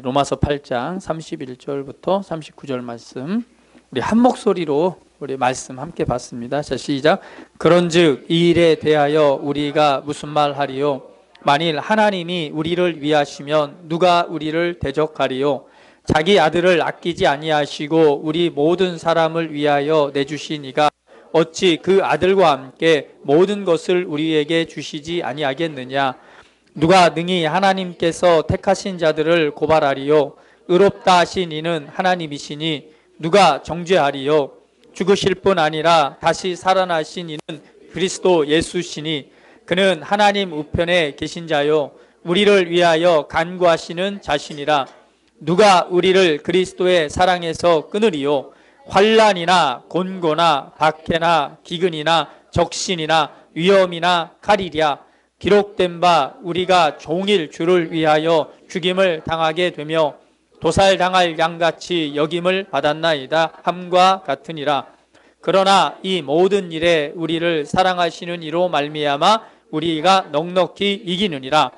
로마서 8장 31절부터 39절 말씀 우리 한 목소리로 우리 말씀 함께 봤습니다. 자, 시작. 그런즉 이 일에 대하여 우리가 무슨 말하리요? 만일 하나님이 우리를 위하시면 누가 우리를 대적하리요? 자기 아들을 아끼지 아니하시고 우리 모든 사람을 위하여 내주시니가 어찌 그 아들과 함께 모든 것을 우리에게 주시지 아니하겠느냐? 누가 능히 하나님께서 택하신 자들을 고발하리요? 의롭다 하신 이는 하나님이시니 누가 정죄하리요? 죽으실 뿐 아니라 다시 살아나신 이는 그리스도 예수시니 그는 하나님 우편에 계신 자요 우리를 위하여 간구하시는 자신이라. 누가 우리를 그리스도의 사랑에서 끊으리요? 환난이나 곤고나 박해나 기근이나 적신이나 위험이나 칼이랴. 기록된 바 우리가 종일 주를 위하여 죽임을 당하게 되며 도살당할 양같이 여김을 받았나이다 함과 같으니라. 그러나 이 모든 일에 우리를 사랑하시는 이로 말미암아 우리가 넉넉히 이기느니라.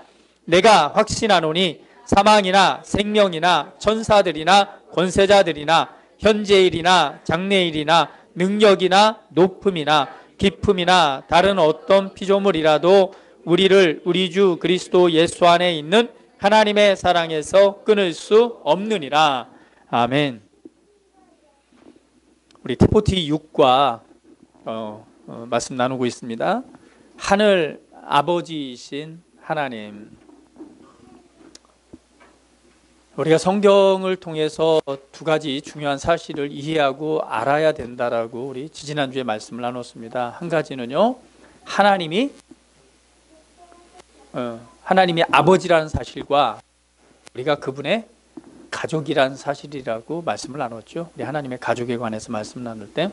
내가 확신하노니 사망이나 생명이나 천사들이나 권세자들이나 현재일이나 장래일이나 능력이나 높음이나 깊음이나 다른 어떤 피조물이라도 우리를 우리 주 그리스도 예수 안에 있는 하나님의 사랑에서 끊을 수 없느니라. 아멘. 우리 티모티 6과 말씀 나누고 있습니다. 하늘 아버지이신 하나님. 우리가 성경을 통해서 두 가지 중요한 사실을 이해하고 알아야 된다라고 우리 지지난주에 말씀을 나눴습니다. 한 가지는요, 하나님이 아버지라는 사실과 우리가 그분의 가족이라는 사실이라고 말씀을 나눴죠. 우리 하나님의 가족에 관해서 말씀 나눌 때,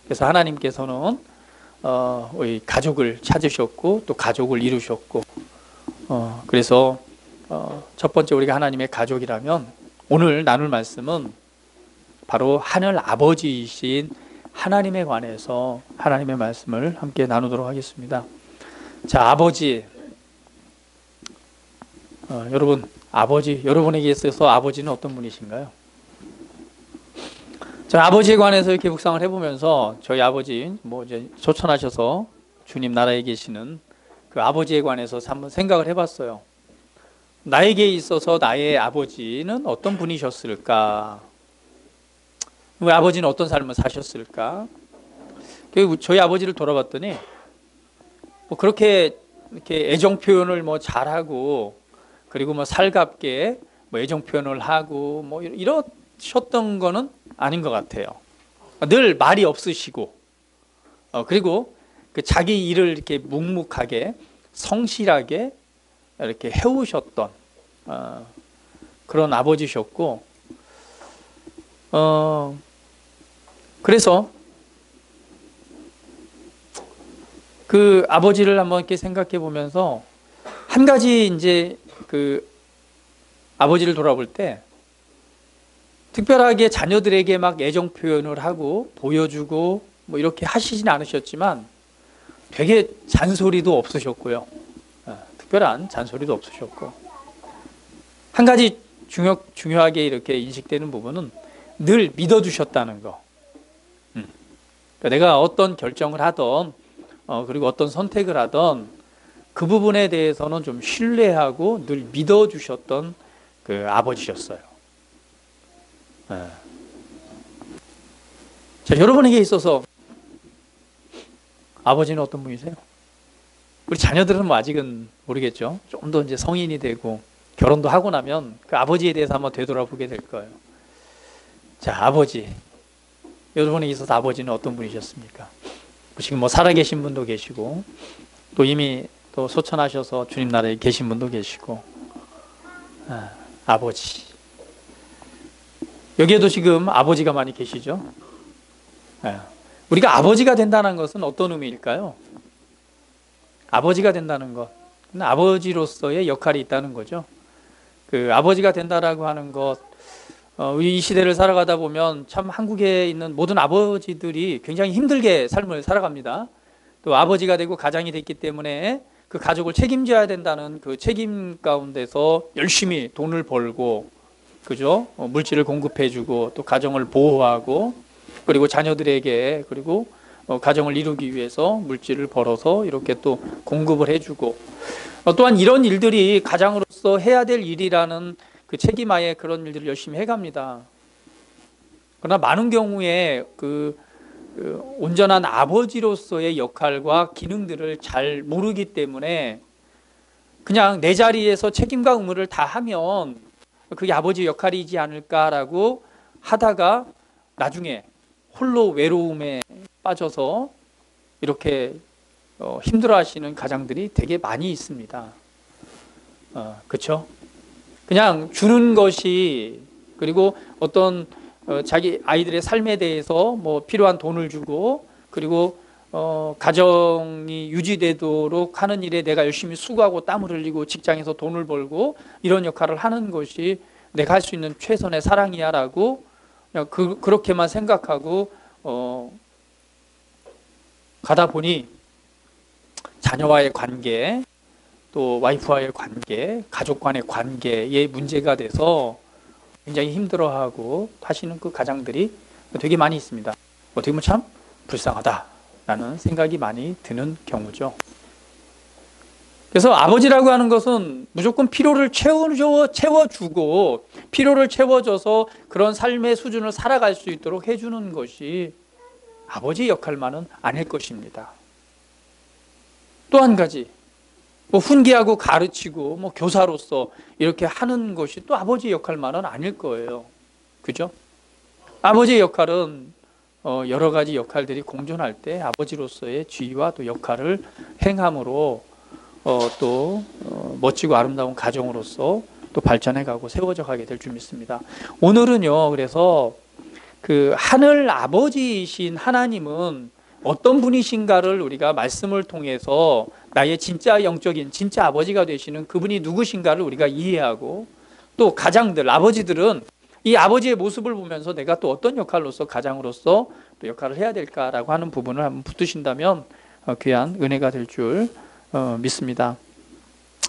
그래서 하나님께서는 우리 가족을 찾으셨고 또 가족을 이루셨고, 그래서 첫 번째 우리가 하나님의 가족이라면 오늘 나눌 말씀은 바로 하늘 아버지이신 하나님에 관해서 하나님의 말씀을 함께 나누도록 하겠습니다. 자, 아버지. 여러분, 여러분에게 있어서 아버지는 어떤 분이신가요? 저는 아버지에 관해서 이렇게 묵상을 해보면서 저희 아버지, 이제 소천하셔서 주님 나라에 계시는 그 아버지에 관해서 한번 생각을 해봤어요. 나에게 있어서 나의 아버지는 어떤 분이셨을까? 우리 아버지는 어떤 삶을 사셨을까? 저희 아버지를 돌아봤더니, 그렇게 이렇게 애정 표현을 잘하고, 그리고 살갑게 애정 표현을 하고 이러셨던 거는 아닌 것 같아요. 늘 말이 없으시고, 그리고 그 자기 일을 이렇게 묵묵하게 성실하게 이렇게 해오셨던 그런 아버지셨고, 그래서 그 아버지를 한번 이렇게 생각해 보면서 한 가지 이제 그 아버지를 돌아볼 때 특별하게 자녀들에게 막 애정 표현을 하고 보여주고 이렇게 하시진 않으셨지만 되게 잔소리도 없으셨고요. 특별한 잔소리도 없으셨고, 한 가지 중요하게 이렇게 인식되는 부분은 늘 믿어주셨다는 거. 그러니까 내가 어떤 결정을 하던 그리고 어떤 선택을 하던 그 부분에 대해서는 좀 신뢰하고 늘 믿어주셨던 그 아버지셨어요. 자, 여러분에게 있어서 아버지는 어떤 분이세요? 우리 자녀들은 아직은 모르겠죠. 좀 더 이제 성인이 되고 결혼도 하고 나면 그 아버지에 대해서 한번 되돌아보게 될 거예요. 자, 아버지. 여러분에게 있어서 아버지는 어떤 분이셨습니까? 지금 살아계신 분도 계시고 또 이미 또 소천하셔서 주님 나라에 계신 분도 계시고, 아버지. 여기에도 지금 아버지가 많이 계시죠? 우리가 아버지가 된다는 것은 어떤 의미일까요? 아버지가 된다는 것, 아버지로서의 역할이 있다는 거죠. 그 아버지가 된다라고 하는 것, 이 시대를 살아가다 보면 참 한국에 있는 모든 아버지들이 굉장히 힘들게 삶을 살아갑니다. 또 아버지가 되고 가장이 됐기 때문에 그 가족을 책임져야 된다는 그 책임 가운데서 열심히 돈을 벌고 그죠? 물질을 공급해주고 또 가정을 보호하고 그리고 자녀들에게 그리고 가정을 이루기 위해서 물질을 벌어서 이렇게 또 공급을 해주고 또한 이런 일들이 가장으로서 해야 될 일이라는 그 책임하에 그런 일들을 열심히 해갑니다. 그러나 많은 경우에 그 온전한 아버지로서의 역할과 기능들을 잘 모르기 때문에 그냥 내 자리에서 책임과 의무를 다 하면 그게 아버지 역할이지 않을까라고 하다가 나중에 홀로 외로움에 빠져서 이렇게 힘들어하시는 가장들이 되게 많이 있습니다. 그렇죠? 그냥 주는 것이 그리고 어떤 자기 아이들의 삶에 대해서 뭐 필요한 돈을 주고 그리고 가정이 유지되도록 하는 일에 내가 열심히 수고하고 땀을 흘리고 직장에서 돈을 벌고 이런 역할을 하는 것이 내가 할 수 있는 최선의 사랑이야라고 그냥 그렇게만 생각하고 가다 보니 자녀와의 관계 또 와이프와의 관계 가족 간의 관계에 문제가 돼서 굉장히 힘들어하고 하시는 그 가장들이 되게 많이 있습니다. 어떻게 보면 참 불쌍하다라는 생각이 많이 드는 경우죠. 그래서 아버지라고 하는 것은 무조건 필요를 채워주고 필요를 채워줘서 그런 삶의 수준을 살아갈 수 있도록 해주는 것이 아버지의 역할만은 아닐 것입니다. 또 한 가지 뭐 훈계하고 가르치고 뭐 교사로서 이렇게 하는 것이 또 아버지의 역할만은 아닐 거예요. 그죠? 아버지의 역할은 여러 가지 역할들이 공존할 때 아버지로서의 지위와 또 역할을 행함으로 또 멋지고 아름다운 가정으로서 또 발전해가고 세워져 가게 될 줄 믿습니다. 오늘은요, 그래서 그 하늘 아버지이신 하나님은 어떤 분이신가를 우리가 말씀을 통해서 나의 진짜 영적인 진짜 아버지가 되시는 그분이 누구신가를 우리가 이해하고 또 가장들, 아버지들은 이 아버지의 모습을 보면서 내가 또 어떤 역할로서 가장으로서 또 역할을 해야 될까라고 하는 부분을 한번 붙드신다면 귀한 은혜가 될 줄 믿습니다.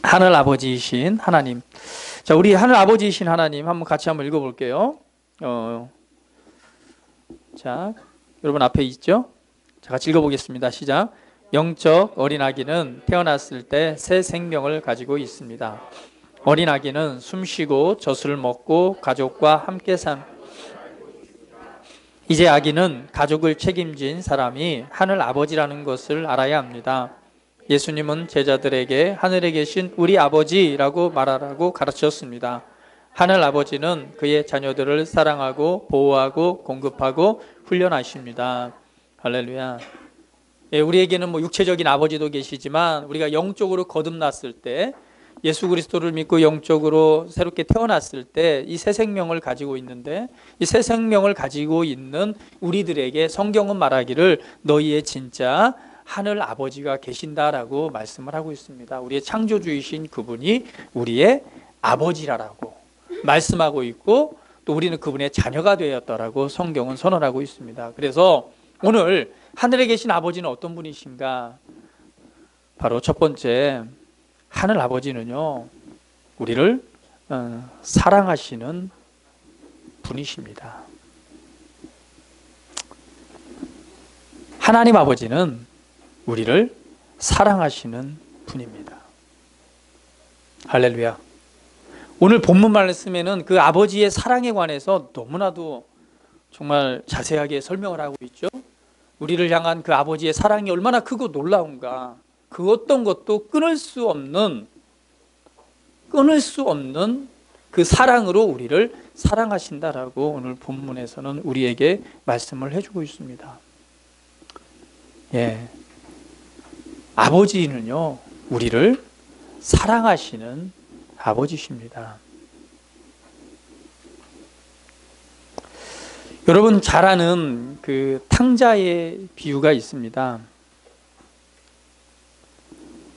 하늘 아버지이신 하나님. 자, 우리 하늘 아버지이신 하나님 한번 같이 한번 읽어볼게요. 자, 여러분 앞에 있죠? 자, 같이 읽어보겠습니다. 시작. 영적 어린아기는 태어났을 때 새 생명을 가지고 있습니다. 어린아기는 숨쉬고 젖을 먹고 가족과 함께 이제 아기는 가족을 책임진 사람이 하늘 아버지라는 것을 알아야 합니다. 예수님은 제자들에게 하늘에 계신 우리 아버지라고 말하라고 가르쳤습니다. 하늘 아버지는 그의 자녀들을 사랑하고 보호하고 공급하고 훈련하십니다. 할렐루야. 예, 우리에게는 뭐 육체적인 아버지도 계시지만 우리가 영적으로 거듭났을 때 예수 그리스도를 믿고 영적으로 새롭게 태어났을 때 이 새 생명을 가지고 있는데 이 새 생명을 가지고 있는 우리들에게 성경은 말하기를 너희의 진짜 하늘 아버지가 계신다라고 말씀을 하고 있습니다. 우리의 창조주이신 그분이 우리의 아버지라고 말씀하고 있고 또 우리는 그분의 자녀가 되었다라고 성경은 선언하고 있습니다. 그래서 오늘 하늘에 계신 아버지는 어떤 분이신가? 바로 첫 번째, 하늘 아버지는요, 우리를 사랑하시는 분이십니다. 하나님 아버지는 우리를 사랑하시는 분입니다. 할렐루야. 오늘 본문 말씀에는 그 아버지의 사랑에 관해서 너무나도 정말 자세하게 설명을 하고 있죠. 우리를 향한 그 아버지의 사랑이 얼마나 크고 놀라운가. 그 어떤 것도 끊을 수 없는 그 사랑으로 우리를 사랑하신다라고 오늘 본문에서는 우리에게 말씀을 해주고 있습니다. 예, 아버지는요, 우리를 사랑하시는 아버지십니다. 여러분 잘 아는 그 탕자의 비유가 있습니다.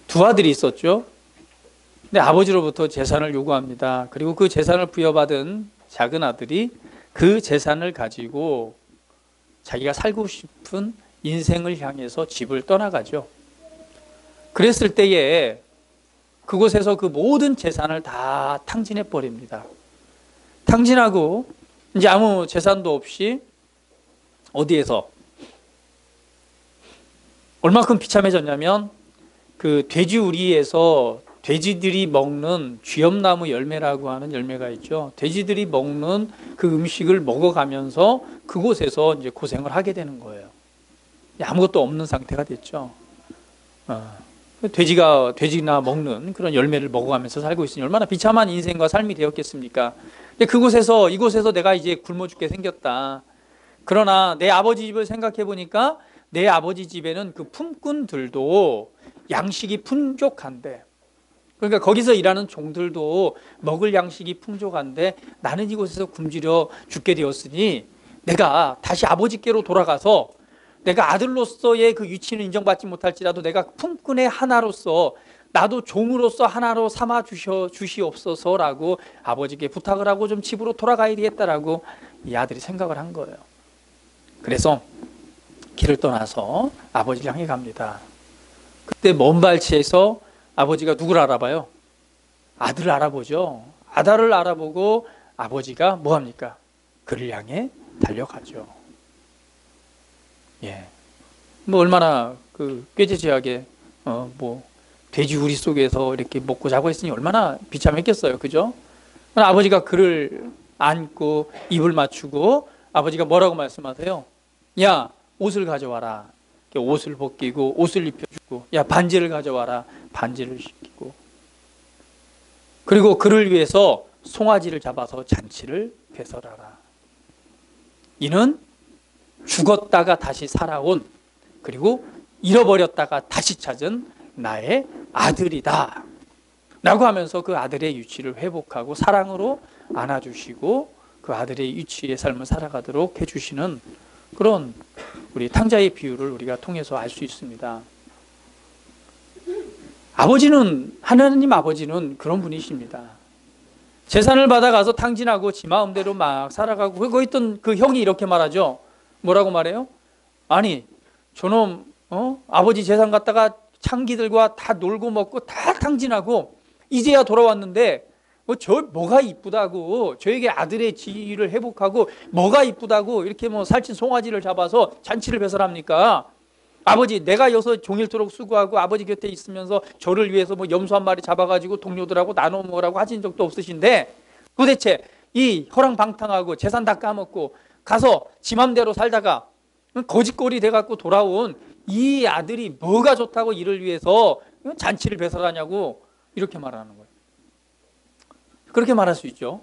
두 아들이 있었죠. 근데 아버지로부터 재산을 요구합니다. 그리고 그 재산을 부여받은 작은 아들이 그 재산을 가지고 자기가 살고 싶은 인생을 향해서 집을 떠나가죠. 그랬을 때에 그곳에서 그 모든 재산을 다 탕진해 버립니다. 탕진하고 이제 아무 재산도 없이 어디에서 얼마큼 비참해졌냐면 그 돼지우리에서 돼지들이 먹는 쥐엄나무 열매라고 하는 열매가 있죠. 돼지들이 먹는 그 음식을 먹어가면서 그곳에서 이제 고생을 하게 되는 거예요. 아무것도 없는 상태가 됐죠. 돼지나 먹는 그런 열매를 먹어가면서 살고 있으니 얼마나 비참한 인생과 삶이 되었겠습니까? 근데 이곳에서 내가 이제 굶어 죽게 생겼다. 그러나 내 아버지 집을 생각해 보니까 내 아버지 집에는 그 품꾼들도 양식이 풍족한데, 그러니까 거기서 일하는 종들도 먹을 양식이 풍족한데 나는 이곳에서 굶주려 죽게 되었으니 내가 다시 아버지께로 돌아가서 내가 아들로서의 그 위치는 인정받지 못할지라도 내가 품꾼의 하나로서 나도 종으로서 하나로 삼아 주시옵소서라고 아버지께 부탁을 하고 좀 집으로 돌아가야 되겠다라고 이 아들이 생각을 한 거예요. 그래서 길을 떠나서 아버지를 향해 갑니다. 그때 먼 발치에서 아버지가 누구를 알아봐요? 아들을 알아보죠. 아들을 알아보고 아버지가 뭐합니까? 그를 향해 달려가죠. 예. 뭐 얼마나 그 꾀지지하게 돼지우리 속에서 이렇게 먹고 자고 했으니 얼마나 비참했겠어요. 그죠? 아버지가 그를 안고 입을 맞추고 아버지가 뭐라고 말씀하세요? 야, 옷을 가져와라. 옷을 벗기고 옷을 입혀주고, 야, 반지를 가져와라. 반지를 시키고, 그리고 그를 위해서 송아지를 잡아서 잔치를 배설하라. 이는 죽었다가 다시 살아온, 그리고 잃어버렸다가 다시 찾은 나의 아들이다 라고 하면서 그 아들의 유치를 회복하고 사랑으로 안아주시고 그 아들의 유치의 삶을 살아가도록 해주시는 그런 우리 탕자의 비유를 우리가 통해서 알 수 있습니다. 하나님 아버지는 그런 분이십니다. 재산을 받아가서 탕진하고 지 마음대로 막 살아가고, 거기 있던 그 형이 이렇게 말하죠. 뭐라고 말해요? 아니, 저놈 아버지 재산 갖다가 창기들과 다 놀고 먹고 다 탕진하고 이제야 돌아왔는데 뭐가 이쁘다고, 저에게 아들의 지위를 회복하고 뭐가 이쁘다고 이렇게 살찐 송아지를 잡아서 잔치를 배설합니까? 아버지, 내가 여기서 종일토록 수고하고 아버지 곁에 있으면서 저를 위해서 염소 한 마리 잡아가지고 동료들하고 나눠 먹으라고 하신 적도 없으신데 도대체 이 허랑방탕하고 재산 다 까먹고 가서 지 맘대로 살다가 거짓골이 돼갖고 돌아온 이 아들이 뭐가 좋다고 이를 위해서 잔치를 배설하냐고 이렇게 말하는 거예요. 그렇게 말할 수 있죠.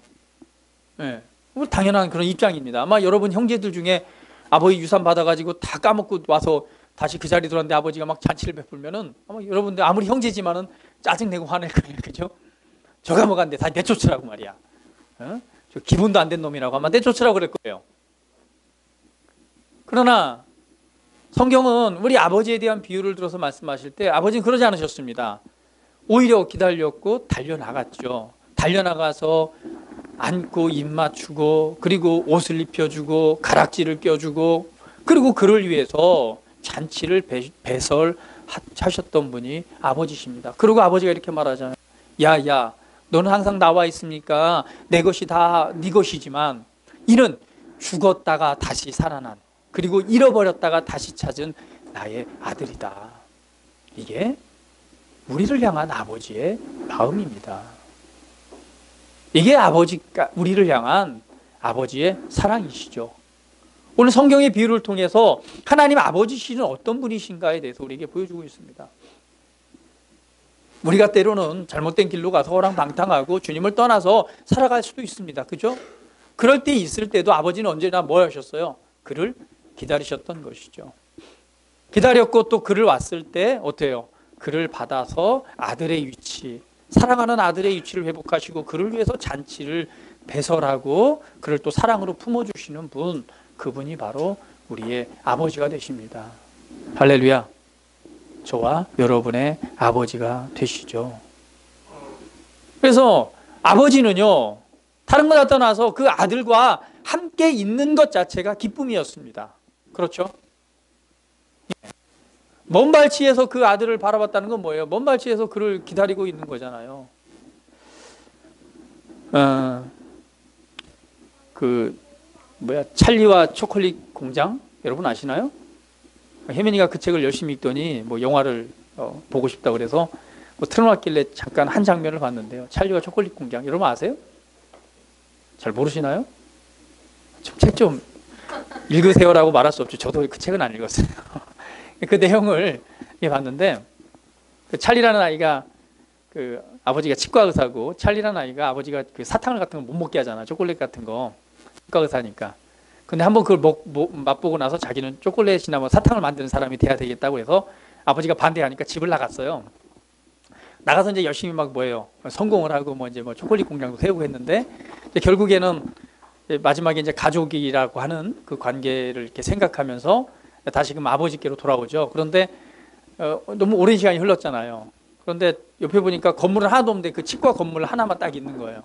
네. 당연한 그런 입장입니다. 아마 여러분 형제들 중에 아버지 유산 받아가지고 다 까먹고 와서 다시 그 자리에 들어왔는데 아버지가 막 잔치를 베풀면은 아마 여러분들 아무리 형제지만은 짜증내고 화낼 거예요. 그죠? 저가 뭐간데 다 내쫓으라고 말이야. 저 기분도 안 된 놈이라고 아마 내쫓으라고 그럴 거예요. 그러나 성경은 우리 아버지에 대한 비유를 들어서 말씀하실 때 아버지는 그러지 않으셨습니다. 오히려 기다렸고 달려나갔죠. 달려나가서 안고 입 맞추고 그리고 옷을 입혀주고 가락지를 껴주고 그리고 그를 위해서 잔치를 배설하셨던 분이 아버지십니다. 그리고 아버지가 이렇게 말하잖아요. 야, 너는 항상 나와 있으니까 내 것이 다 네 것이지만 이는 죽었다가 다시 살아난, 그리고 잃어버렸다가 다시 찾은 나의 아들이다. 이게 우리를 향한 아버지의 마음입니다. 이게 우리를 향한 아버지의 사랑이시죠. 오늘 성경의 비유를 통해서 하나님 아버지시는 어떤 분이신가에 대해서 우리에게 보여주고 있습니다. 우리가 때로는 잘못된 길로 가서 호랑방탕하고 주님을 떠나서 살아갈 수도 있습니다. 그죠? 그럴 때 있을 때도 아버지는 언제나 뭘 하셨어요? 그를 기다리셨던 것이죠. 기다렸고 또 그를 왔을 때 어때요? 그를 받아서 아들의 위치, 사랑하는 아들의 위치를 회복하시고 그를 위해서 잔치를 배설하고 그를 또 사랑으로 품어주시는 분, 그분이 바로 우리의 아버지가 되십니다. 할렐루야. 저와 여러분의 아버지가 되시죠. 그래서 아버지는요, 다른 거 다 떠나서 그 아들과 함께 있는 것 자체가 기쁨이었습니다. 그렇죠? 먼 발치에서 그 아들을 바라봤다는 건 뭐예요? 먼 발치에서 그를 기다리고 있는 거잖아요. 그 찰리와 초콜릿 공장 여러분 아시나요? 혜민이가 그 책을 열심히 읽더니 뭐 영화를 보고 싶다 그래서 뭐 틀어놨길래 잠깐 한 장면을 봤는데요. 찰리와 초콜릿 공장 여러분 아세요? 잘 모르시나요? 책 좀 읽으세요라고 말할 수 없죠. 저도 그 책은 안 읽었어요. 그 내용을 봤는데 그 찰리라는 아이가 그 아버지가 치과 의사고 찰리라는 아이가 아버지가 그 사탕을 같은 거 못 먹게 하잖아. 초콜릿 같은 거 치과 의사니까. 근데 한번 그걸 맛보고 나서 자기는 초콜릿이나 뭐 사탕을 만드는 사람이 돼야 되겠다고 해서 아버지가 반대하니까 집을 나갔어요. 나가서 이제 열심히 막 성공을 하고 뭐 초콜릿 공장도 세우고 했는데 이제 결국에는 마지막에 이제 가족이라고 하는 그 관계를 이렇게 생각하면서 다시금 아버지께로 돌아오죠. 그런데 너무 오랜 시간이 흘렀잖아요. 그런데 옆에 보니까 건물은 하나도 없는데 그 치과 건물 하나만 딱 있는 거예요.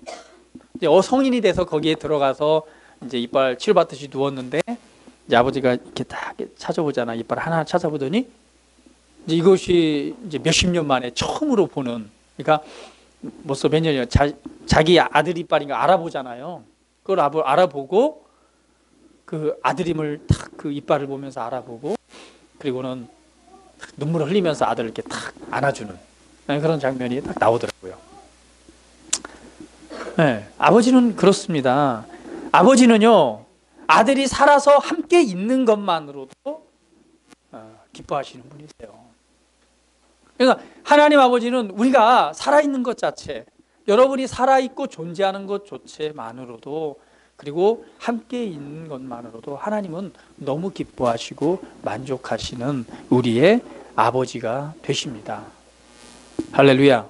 이제 성인이 돼서 거기에 들어가서 이제 이빨 치료받듯이 누웠는데 이제 아버지가 이렇게 딱 찾아보잖아. 이빨 하나 찾아보더니 이제 이것이 이제 몇십 년 만에 처음으로 보는, 그러니까 벌써 몇 년이요. 자기 아들 이빨인가 알아보잖아요. 그걸 알아보고 그 아들임을 탁 그 이빨을 보면서 알아보고 그리고는 눈물을 흘리면서 아들을 이렇게 탁 안아주는 그런 장면이 딱 나오더라고요. 네, 아버지는 그렇습니다. 아버지는요, 아들이 살아서 함께 있는 것만으로도 기뻐하시는 분이세요. 그러니까 하나님 아버지는 우리가 살아있는 것 자체, 여러분이 살아있고 존재하는 것 자체만으로도, 그리고 함께 있는 것만으로도 하나님은 너무 기뻐하시고 만족하시는 우리의 아버지가 되십니다. 할렐루야.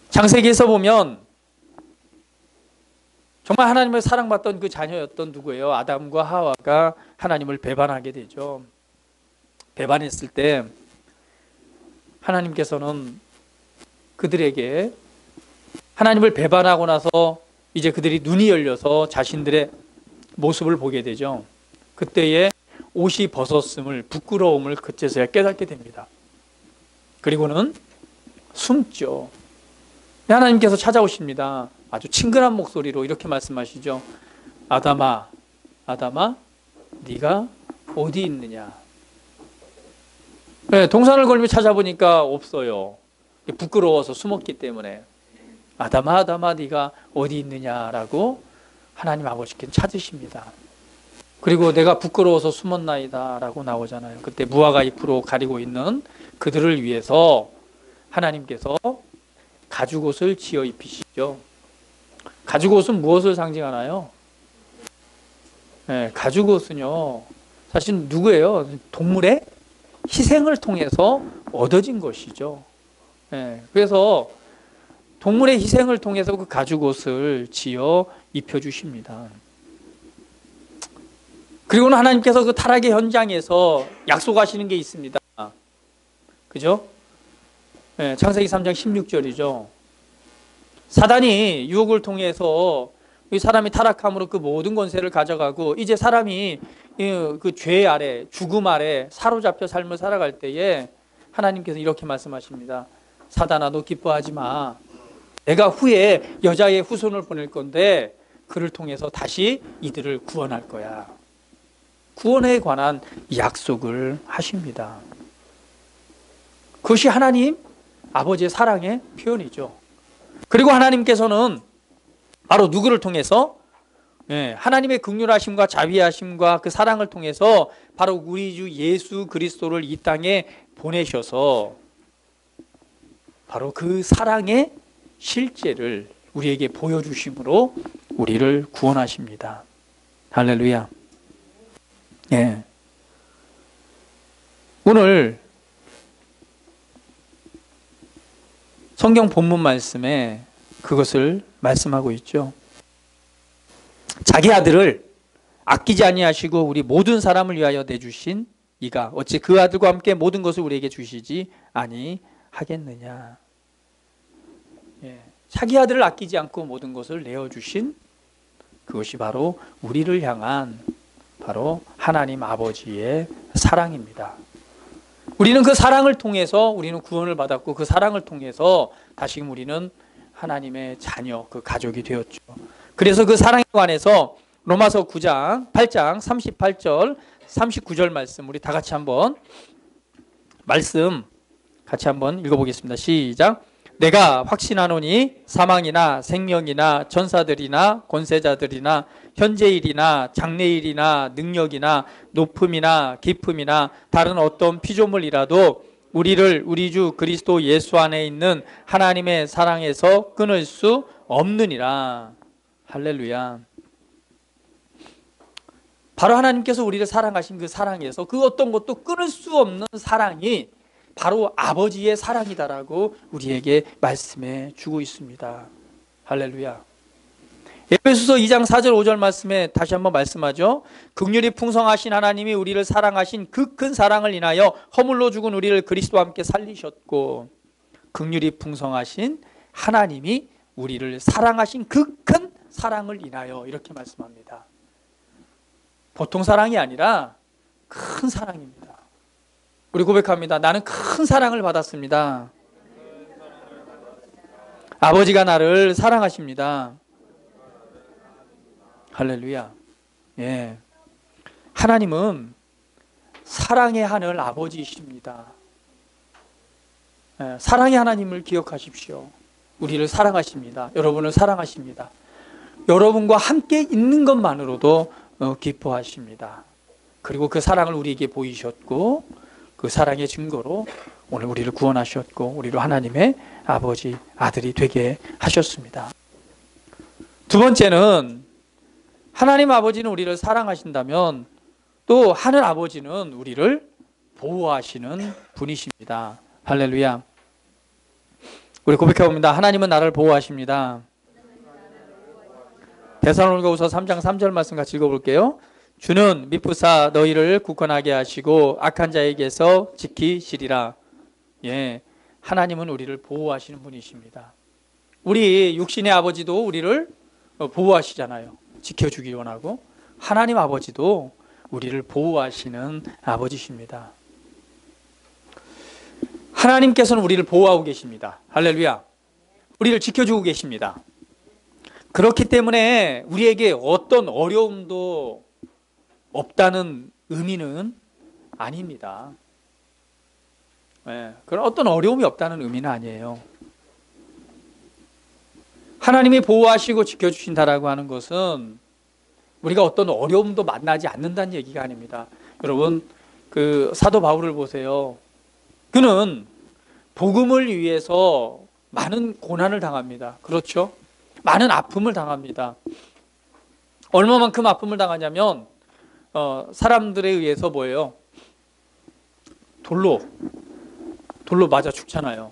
창세기에서 보면 정말 하나님을 사랑받던 그 자녀였던 누구예요? 아담과 하와가 하나님을 배반하게 되죠. 배반했을 때 하나님께서는 그들에게, 하나님을 배반하고 나서 이제 그들이 눈이 열려서 자신들의 모습을 보게 되죠. 그때에 옷이 벗었음을, 부끄러움을 그제서야 깨닫게 됩니다. 그리고는 숨죠. 하나님께서 찾아오십니다. 아주 친근한 목소리로 이렇게 말씀하시죠. 아담아, 아담아, 네가 어디 있느냐? 네, 동산을 걸며 찾아보니까 없어요. 부끄러워서 숨었기 때문에. 아담아, 아담아, 네가 어디 있느냐라고 하나님 아버지께 찾으십니다. 그리고 내가 부끄러워서 숨었나이다 라고 나오잖아요. 그때 무화과 잎으로 가리고 있는 그들을 위해서 하나님께서 가죽옷을 지어 입히시죠. 가죽옷은 무엇을 상징하나요? 네, 가죽옷은요, 사실 누구예요? 동물의 희생을 통해서 얻어진 것이죠. 네, 그래서 동물의 희생을 통해서 그 가죽옷을 지어 입혀주십니다. 그리고는 하나님께서 그 타락의 현장에서 약속하시는 게 있습니다. 그죠? 네, 창세기 3장 16절이죠. 사단이 유혹을 통해서 이 사람이 타락함으로 그 모든 권세를 가져가고 이제 사람이 그 죄 아래, 죽음 아래 사로잡혀 삶을 살아갈 때에 하나님께서 이렇게 말씀하십니다. 사단아, 너 기뻐하지 마. 내가 후에 여자의 후손을 보낼 건데 그를 통해서 다시 이들을 구원할 거야. 구원에 관한 약속을 하십니다. 그것이 하나님 아버지의 사랑의 표현이죠. 그리고 하나님께서는 바로 누구를 통해서, 하나님의 긍휼하심과 자비하심과 그 사랑을 통해서 바로 우리 주 예수 그리스도를 이 땅에 보내셔서 바로 그 사랑의 실제를 우리에게 보여주심으로 우리를 구원하십니다. 할렐루야. 예. 오늘 성경 본문 말씀에 그것을 말씀하고 있죠. 자기 아들을 아끼지 아니하시고 우리 모든 사람을 위하여 내주신 이가 어찌 그 아들과 함께 모든 것을 우리에게 주시지 아니하겠느냐. 예. 자기 아들을 아끼지 않고 모든 것을 내어주신 그것이 바로 우리를 향한 바로 하나님 아버지의 사랑입니다. 우리는 그 사랑을 통해서 우리는 구원을 받았고 그 사랑을 통해서 다시금 우리는 하나님의 자녀, 그 가족이 되었죠. 그래서 그 사랑에 관해서 로마서 9장 8장 38절 39절 말씀 우리 다 같이 한번 읽어보겠습니다. 시작. 내가 확신하노니 사망이나 생명이나 전사들이나 권세자들이나 현재일이나 장래일이나 능력이나 높음이나 깊음이나 다른 어떤 피조물이라도 우리를 우리 주 그리스도 예수 안에 있는 하나님의 사랑에서 끊을 수 없느니라. 할렐루야. 바로 하나님께서 우리를 사랑하신 그 사랑에서 그 어떤 것도 끊을 수 없는 사랑이 바로 아버지의 사랑이다라고 우리에게 말씀해 주고 있습니다. 할렐루야. 에베소서 2장 4절 5절 말씀에 다시 한번 말씀하죠. 긍휼이 풍성하신 하나님이 우리를 사랑하신 그 큰 사랑을 인하여 허물로 죽은 우리를 그리스도와 함께 살리셨고, 긍휼이 풍성하신 하나님이 우리를 사랑하신 그 큰 사랑을 인하여, 이렇게 말씀합니다. 보통 사랑이 아니라 큰 사랑입니다. 우리 고백합니다. 나는 큰 사랑을 받았습니다. 아버지가 나를 사랑하십니다. 할렐루야. 예. 하나님은 사랑의 하늘 아버지이십니다. 예. 사랑의 하나님을 기억하십시오. 우리를 사랑하십니다. 여러분을 사랑하십니다. 여러분과 함께 있는 것만으로도 기뻐하십니다. 그리고 그 사랑을 우리에게 보이셨고, 그 사랑의 증거로 오늘 우리를 구원하셨고, 우리로 하나님의 아버지, 아들이 되게 하셨습니다. 두 번째는, 하나님 아버지는 우리를 사랑하신다면 또 하늘 아버지는 우리를 보호하시는 분이십니다. 할렐루야. 우리 고백해봅니다. 하나님은 나를 보호하십니다. 데살로니가후서 3장 3절 말씀 같이 읽어볼게요. 주는 미쁘사 너희를 굳건하게 하시고 악한 자에게서 지키시리라. 예, 하나님은 우리를 보호하시는 분이십니다. 우리 육신의 아버지도 우리를 보호하시잖아요. 지켜주기 원하고, 하나님 아버지도 우리를 보호하시는 아버지십니다. 하나님께서는 우리를 보호하고 계십니다. 할렐루야. 우리를 지켜주고 계십니다. 그렇기 때문에 우리에게 어떤 어려움도 없다는 의미는 아닙니다. 네, 그런 어떤 어려움이 없다는 의미는 아니에요. 하나님이 보호하시고 지켜주신다라고 하는 것은 우리가 어떤 어려움도 만나지 않는다는 얘기가 아닙니다. 여러분, 그 사도 바울을 보세요. 그는 복음을 위해서 많은 고난을 당합니다. 그렇죠? 많은 아픔을 당합니다. 얼마만큼 아픔을 당하냐면 사람들에 의해서 뭐예요? 돌로 맞아 죽잖아요.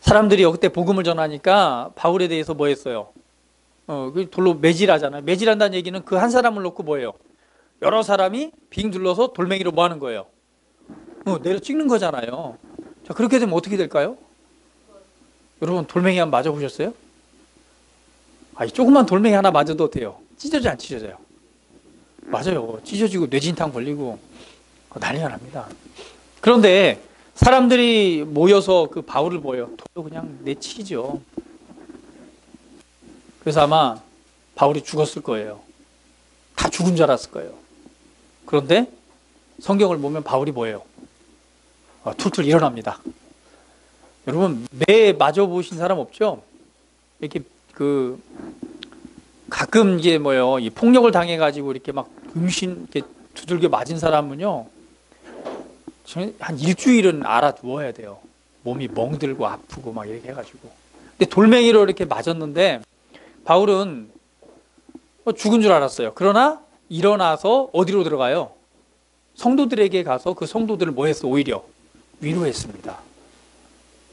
사람들이 그때 복음을 전하니까 바울에 대해서 뭐 했어요? 돌로 매질하잖아요. 매질한다는 얘기는 그 한 사람을 놓고 뭐예요? 여러 사람이 빙 둘러서 돌멩이로 뭐 하는 거예요? 내려 찍는 거잖아요. 자, 그렇게 되면 어떻게 될까요? 여러분, 돌멩이 한번 맞아보셨어요? 이 조그만 돌멩이 하나 맞아도 돼요. 찢어져 안 찢어져요? 맞아요. 찢어지고 뇌진탕 걸리고 난리가 납니다. 그런데 사람들이 모여서 그 바울을 보여 돌로 그냥 내치죠. 그래서 아마 바울이 죽었을 거예요. 다 죽은 줄 알았을 거예요. 그런데 성경을 보면 바울이 뭐예요? 툴툴 일어납니다. 여러분, 매 맞아 보신 사람 없죠? 이렇게 가끔 이게 뭐예요? 이 폭력을 당해가지고 이렇게 막 이렇게 두들겨 맞은 사람은요, 한 일주일은 알아 누워야 돼요. 몸이 멍들고 아프고 막 이렇게 해가지고. 근데 돌멩이로 이렇게 맞았는데 바울은 죽은 줄 알았어요. 그러나 일어나서 어디로 들어가요? 성도들에게 가서 그 성도들을 뭐 했어? 오히려 위로했습니다.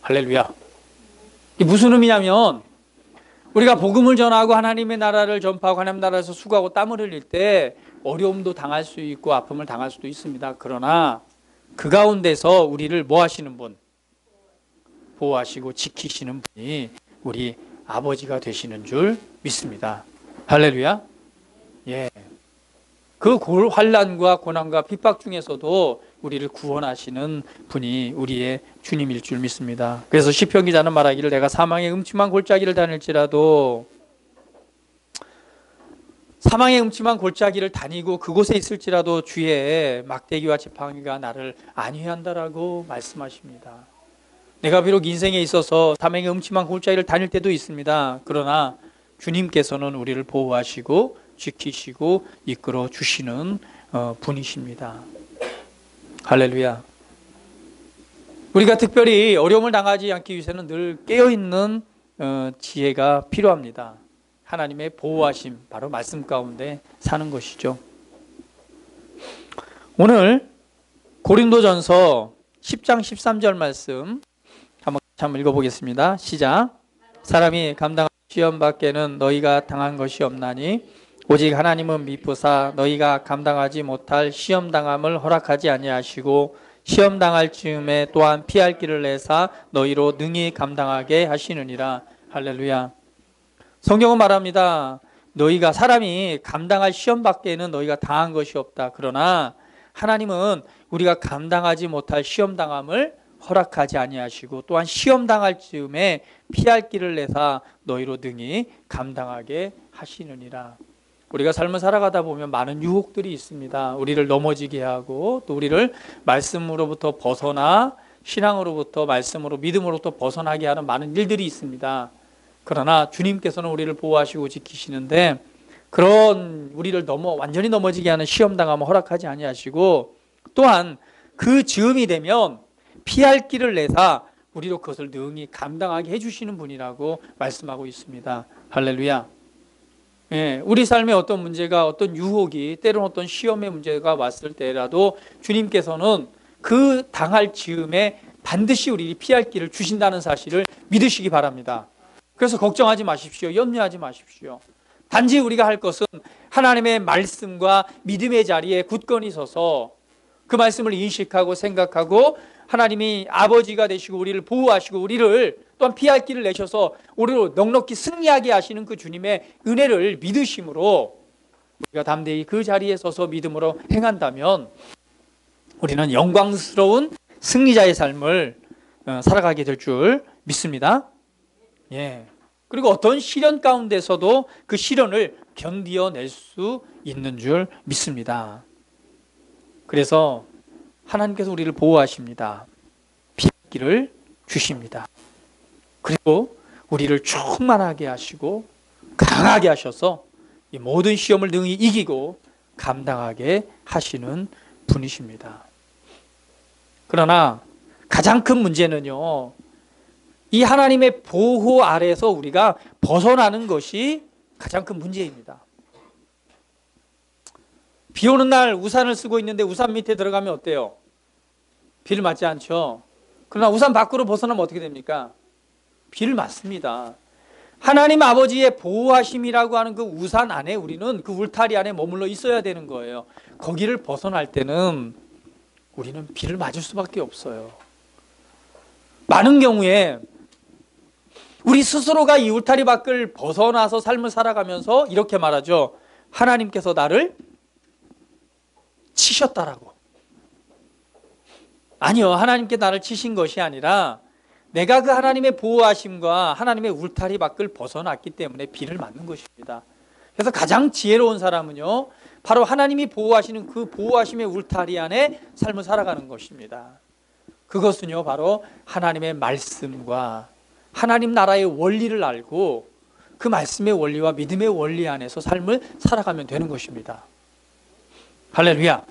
할렐루야. 이게 무슨 의미냐면, 우리가 복음을 전하고 하나님의 나라를 전파하고 하나님 나라에서 수고하고 땀을 흘릴 때 어려움도 당할 수 있고 아픔을 당할 수도 있습니다. 그러나 그 가운데서 우리를 뭐 하시는 분? 보호하시고 지키시는 분이 우리 아버지가 되시는 줄 믿습니다. 할렐루야. 예. 그 환난과 고난과 핍박 중에서도 우리를 구원하시는 분이 우리의 주님일 줄 믿습니다. 그래서 시편 기자는 말하기를, 내가 사망의 음침한 골짜기를 다닐지라도 사망의 음침한 골짜기를 다니고 그곳에 있을지라도 주의 막대기와 지팡이가 나를 안위한다라고 말씀하십니다. 내가 비록 인생에 있어서 사망의 음침한 골짜기를 다닐 때도 있습니다. 그러나 주님께서는 우리를 보호하시고 지키시고 이끌어 주시는 분이십니다. 할렐루야. 우리가 특별히 어려움을 당하지 않기 위해서는 늘 깨어있는 지혜가 필요합니다. 하나님의 보호하심, 바로 말씀 가운데 사는 것이죠. 오늘 고린도전서 10장 13절 말씀 한번 읽어보겠습니다. 시작. 사람이 감당한 시험 밖에는 너희가 당한 것이 없나니 오직 하나님은 미쁘사 너희가 감당하지 못할 시험 당함을 허락하지 아니하시고 시험 당할 즈음에 또한 피할 길을 내사 너희로 능히 감당하게 하시느니라. 할렐루야. 성경은 말합니다. 너희가 사람이 감당할 시험 밖에는 너희가 당한 것이 없다. 그러나 하나님은 우리가 감당하지 못할 시험 당함을 허락하지 아니하시고 또한 시험 당할 즈음에 피할 길을 내사 너희로 능히 감당하게 하시느니라. 우리가 삶을 살아가다 보면 많은 유혹들이 있습니다. 우리를 넘어지게 하고 또 우리를 말씀으로부터 벗어나 신앙으로부터 말씀으로 믿음으로부터 벗어나게 하는 많은 일들이 있습니다. 그러나 주님께서는 우리를 보호하시고 지키시는데 그런 우리를 완전히 넘어지게 하는 시험 당함을 허락하지 아니하시고 또한 그 즈음이 되면 피할 길을 내사 우리로 그것을 능히 감당하게 해주시는 분이라고 말씀하고 있습니다. 할렐루야. 예, 우리 삶에 어떤 문제가 어떤 유혹이 때로는 어떤 시험의 문제가 왔을 때라도 주님께서는 그 당할 즈음에 반드시 우리 피할 길을 주신다는 사실을 믿으시기 바랍니다. 그래서 걱정하지 마십시오. 염려하지 마십시오. 단지 우리가 할 것은 하나님의 말씀과 믿음의 자리에 굳건히 서서 그 말씀을 인식하고 생각하고 하나님이 아버지가 되시고 우리를 보호하시고 우리를 또한 피할 길을 내셔서 우리로 넉넉히 승리하게 하시는 그 주님의 은혜를 믿으심으로 우리가 담대히 그 자리에 서서 믿음으로 행한다면 우리는 영광스러운 승리자의 삶을 살아가게 될 줄 믿습니다. 예. 그리고 어떤 시련 가운데서도 그 시련을 견디어낼 수 있는 줄 믿습니다. 그래서 하나님께서 우리를 보호하십니다. 피할 길을 주십니다. 그리고 우리를 충만하게 하시고 강하게 하셔서 이 모든 시험을 능히 이기고 감당하게 하시는 분이십니다. 그러나 가장 큰 문제는요, 이 하나님의 보호 아래에서 우리가 벗어나는 것이 가장 큰 문제입니다. 비 오는 날 우산을 쓰고 있는데 우산 밑에 들어가면 어때요? 비를 맞지 않죠? 그러나 우산 밖으로 벗어나면 어떻게 됩니까? 비를 맞습니다. 하나님 아버지의 보호하심이라고 하는 그 우산 안에 우리는 그 울타리 안에 머물러 있어야 되는 거예요. 거기를 벗어날 때는 우리는 비를 맞을 수밖에 없어요. 많은 경우에 우리 스스로가 이 울타리 밖을 벗어나서 삶을 살아가면서 이렇게 말하죠. 하나님께서 나를 치셨다라고. 아니요, 하나님께 나를 치신 것이 아니라 내가 그 하나님의 보호하심과 하나님의 울타리 밖을 벗어났기 때문에 비를 맞는 것입니다. 그래서 가장 지혜로운 사람은요, 바로 하나님이 보호하시는 그 보호하심의 울타리 안에 삶을 살아가는 것입니다. 그것은요, 바로 하나님의 말씀과 하나님 나라의 원리를 알고 그 말씀의 원리와 믿음의 원리 안에서 삶을 살아가면 되는 것입니다. 할렐루야.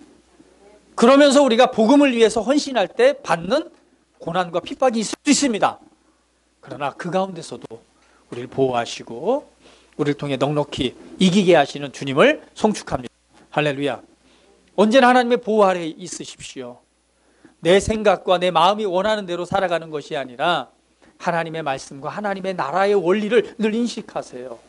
그러면서 우리가 복음을 위해서 헌신할 때 받는 고난과 핍박이 있을 수 있습니다. 그러나 그 가운데서도 우리를 보호하시고 우리를 통해 넉넉히 이기게 하시는 주님을 송축합니다. 할렐루야. 언제나 하나님의 보호 아래 있으십시오. 내 생각과 내 마음이 원하는 대로 살아가는 것이 아니라 하나님의 말씀과 하나님의 나라의 원리를 늘 인식하세요.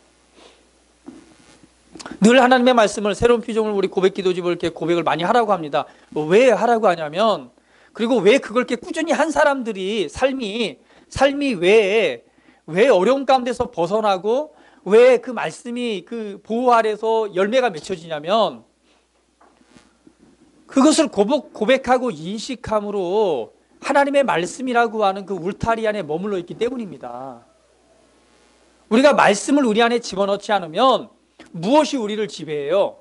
늘 하나님의 말씀을 새로운 피조물 우리 고백기도집을 이렇게 고백을 많이 하라고 합니다. 왜 하라고 하냐면, 그리고 왜 그걸 이렇게 꾸준히 한 사람들이 삶이 왜 어려움 가운데서 벗어나고 왜 그 말씀이 그 보호 아래서 열매가 맺혀지냐면 그것을 고백하고 인식함으로 하나님의 말씀이라고 하는 그 울타리 안에 머물러 있기 때문입니다. 우리가 말씀을 우리 안에 집어넣지 않으면 무엇이 우리를 지배해요?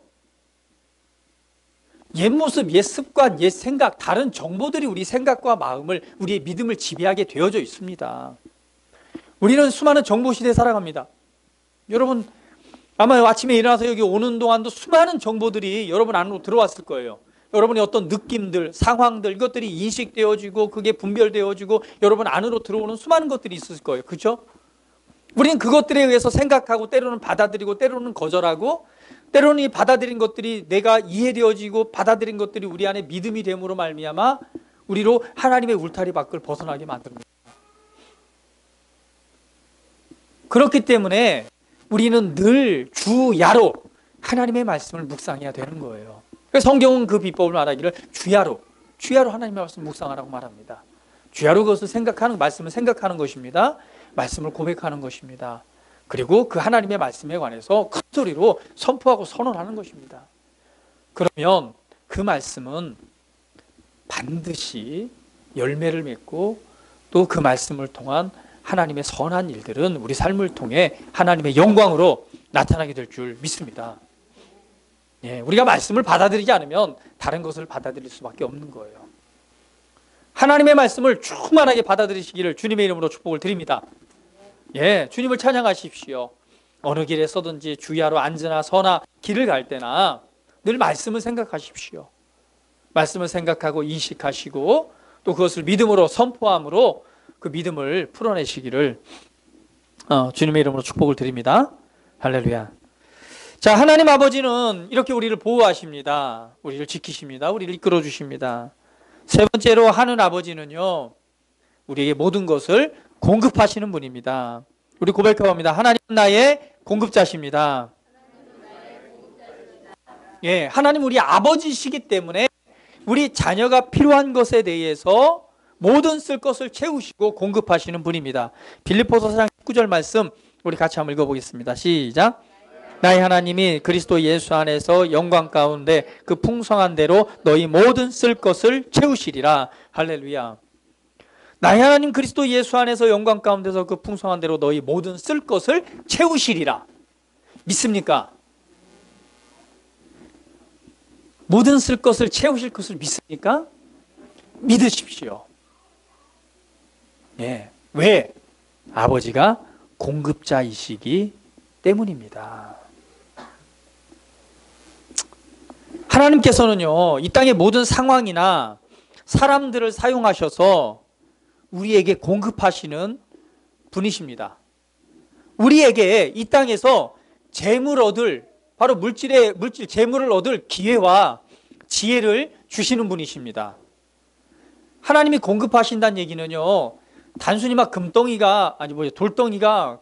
옛 모습, 옛 습관, 옛 생각, 다른 정보들이 우리 생각과 마음을, 우리의 믿음을 지배하게 되어져 있습니다. 우리는 수많은 정보 시대에 살아갑니다. 여러분 아마 아침에 일어나서 여기 오는 동안도 수많은 정보들이 여러분 안으로 들어왔을 거예요. 여러분의 어떤 느낌들, 상황들, 이것들이 인식되어지고 그게 분별되어지고 여러분 안으로 들어오는 수많은 것들이 있을 거예요. 그렇죠? 우리는 그것들에 의해서 생각하고 때로는 받아들이고 때로는 거절하고 때로는 이 받아들인 것들이 내가 이해되어지고 받아들인 것들이 우리 안에 믿음이 됨으로 말미암아 우리로 하나님의 울타리 밖을 벗어나게 만듭니다. 그렇기 때문에 우리는 늘 주야로 하나님의 말씀을 묵상해야 되는 거예요. 그래서 성경은 그 비법을 말하기를 주야로 하나님의 말씀을 묵상하라고 말합니다. 주야로 그것을 생각하는, 말씀을 생각하는 것입니다. 말씀을 고백하는 것입니다. 그리고 그 하나님의 말씀에 관해서 큰 소리로 선포하고 선언하는 것입니다. 그러면 그 말씀은 반드시 열매를 맺고 또 그 말씀을 통한 하나님의 선한 일들은 우리 삶을 통해 하나님의 영광으로 나타나게 될 줄 믿습니다. 예, 우리가 말씀을 받아들이지 않으면 다른 것을 받아들일 수밖에 없는 거예요. 하나님의 말씀을 충만하게 받아들이시기를 주님의 이름으로 축복을 드립니다. 예, 주님을 찬양하십시오. 어느 길에 서든지 주야로 앉으나 서나 길을 갈 때나 늘 말씀을 생각하십시오. 말씀을 생각하고 인식하시고 또 그것을 믿음으로 선포함으로 그 믿음을 풀어내시기를 주님의 이름으로 축복을 드립니다. 할렐루야. 자, 하나님 아버지는 이렇게 우리를 보호하십니다. 우리를 지키십니다. 우리를 이끌어 주십니다. 세 번째로 하는 아버지는요, 우리에게 모든 것을 공급하시는 분입니다. 우리 고백해 봅니다. 하나님은 나의 공급자십니다. 예, 하나님 우리 아버지시기 때문에 우리 자녀가 필요한 것에 대해서 모든 쓸 것을 채우시고 공급하시는 분입니다. 빌립보서 4장 19절 말씀 우리 같이 한번 읽어보겠습니다. 시작. 나의 하나님이 그리스도 예수 안에서 영광 가운데 그 풍성한 대로 너희 모든 쓸 것을 채우시리라. 할렐루야. 나의 하나님 그리스도 예수 안에서 영광 가운데서 그 풍성한 대로 너희 모든 쓸 것을 채우시리라. 믿습니까? 모든 쓸 것을 채우실 것을 믿습니까? 믿으십시오. 예. 왜? 아버지가 공급자이시기 때문입니다. 하나님께서는요, 이 땅의 모든 상황이나 사람들을 사용하셔서 우리에게 공급하시는 분이십니다. 우리에게 이 땅에서 재물 얻을, 바로 물질, 재물을 얻을 기회와 지혜를 주시는 분이십니다. 하나님이 공급하신다는 얘기는요, 단순히 막 돌덩이가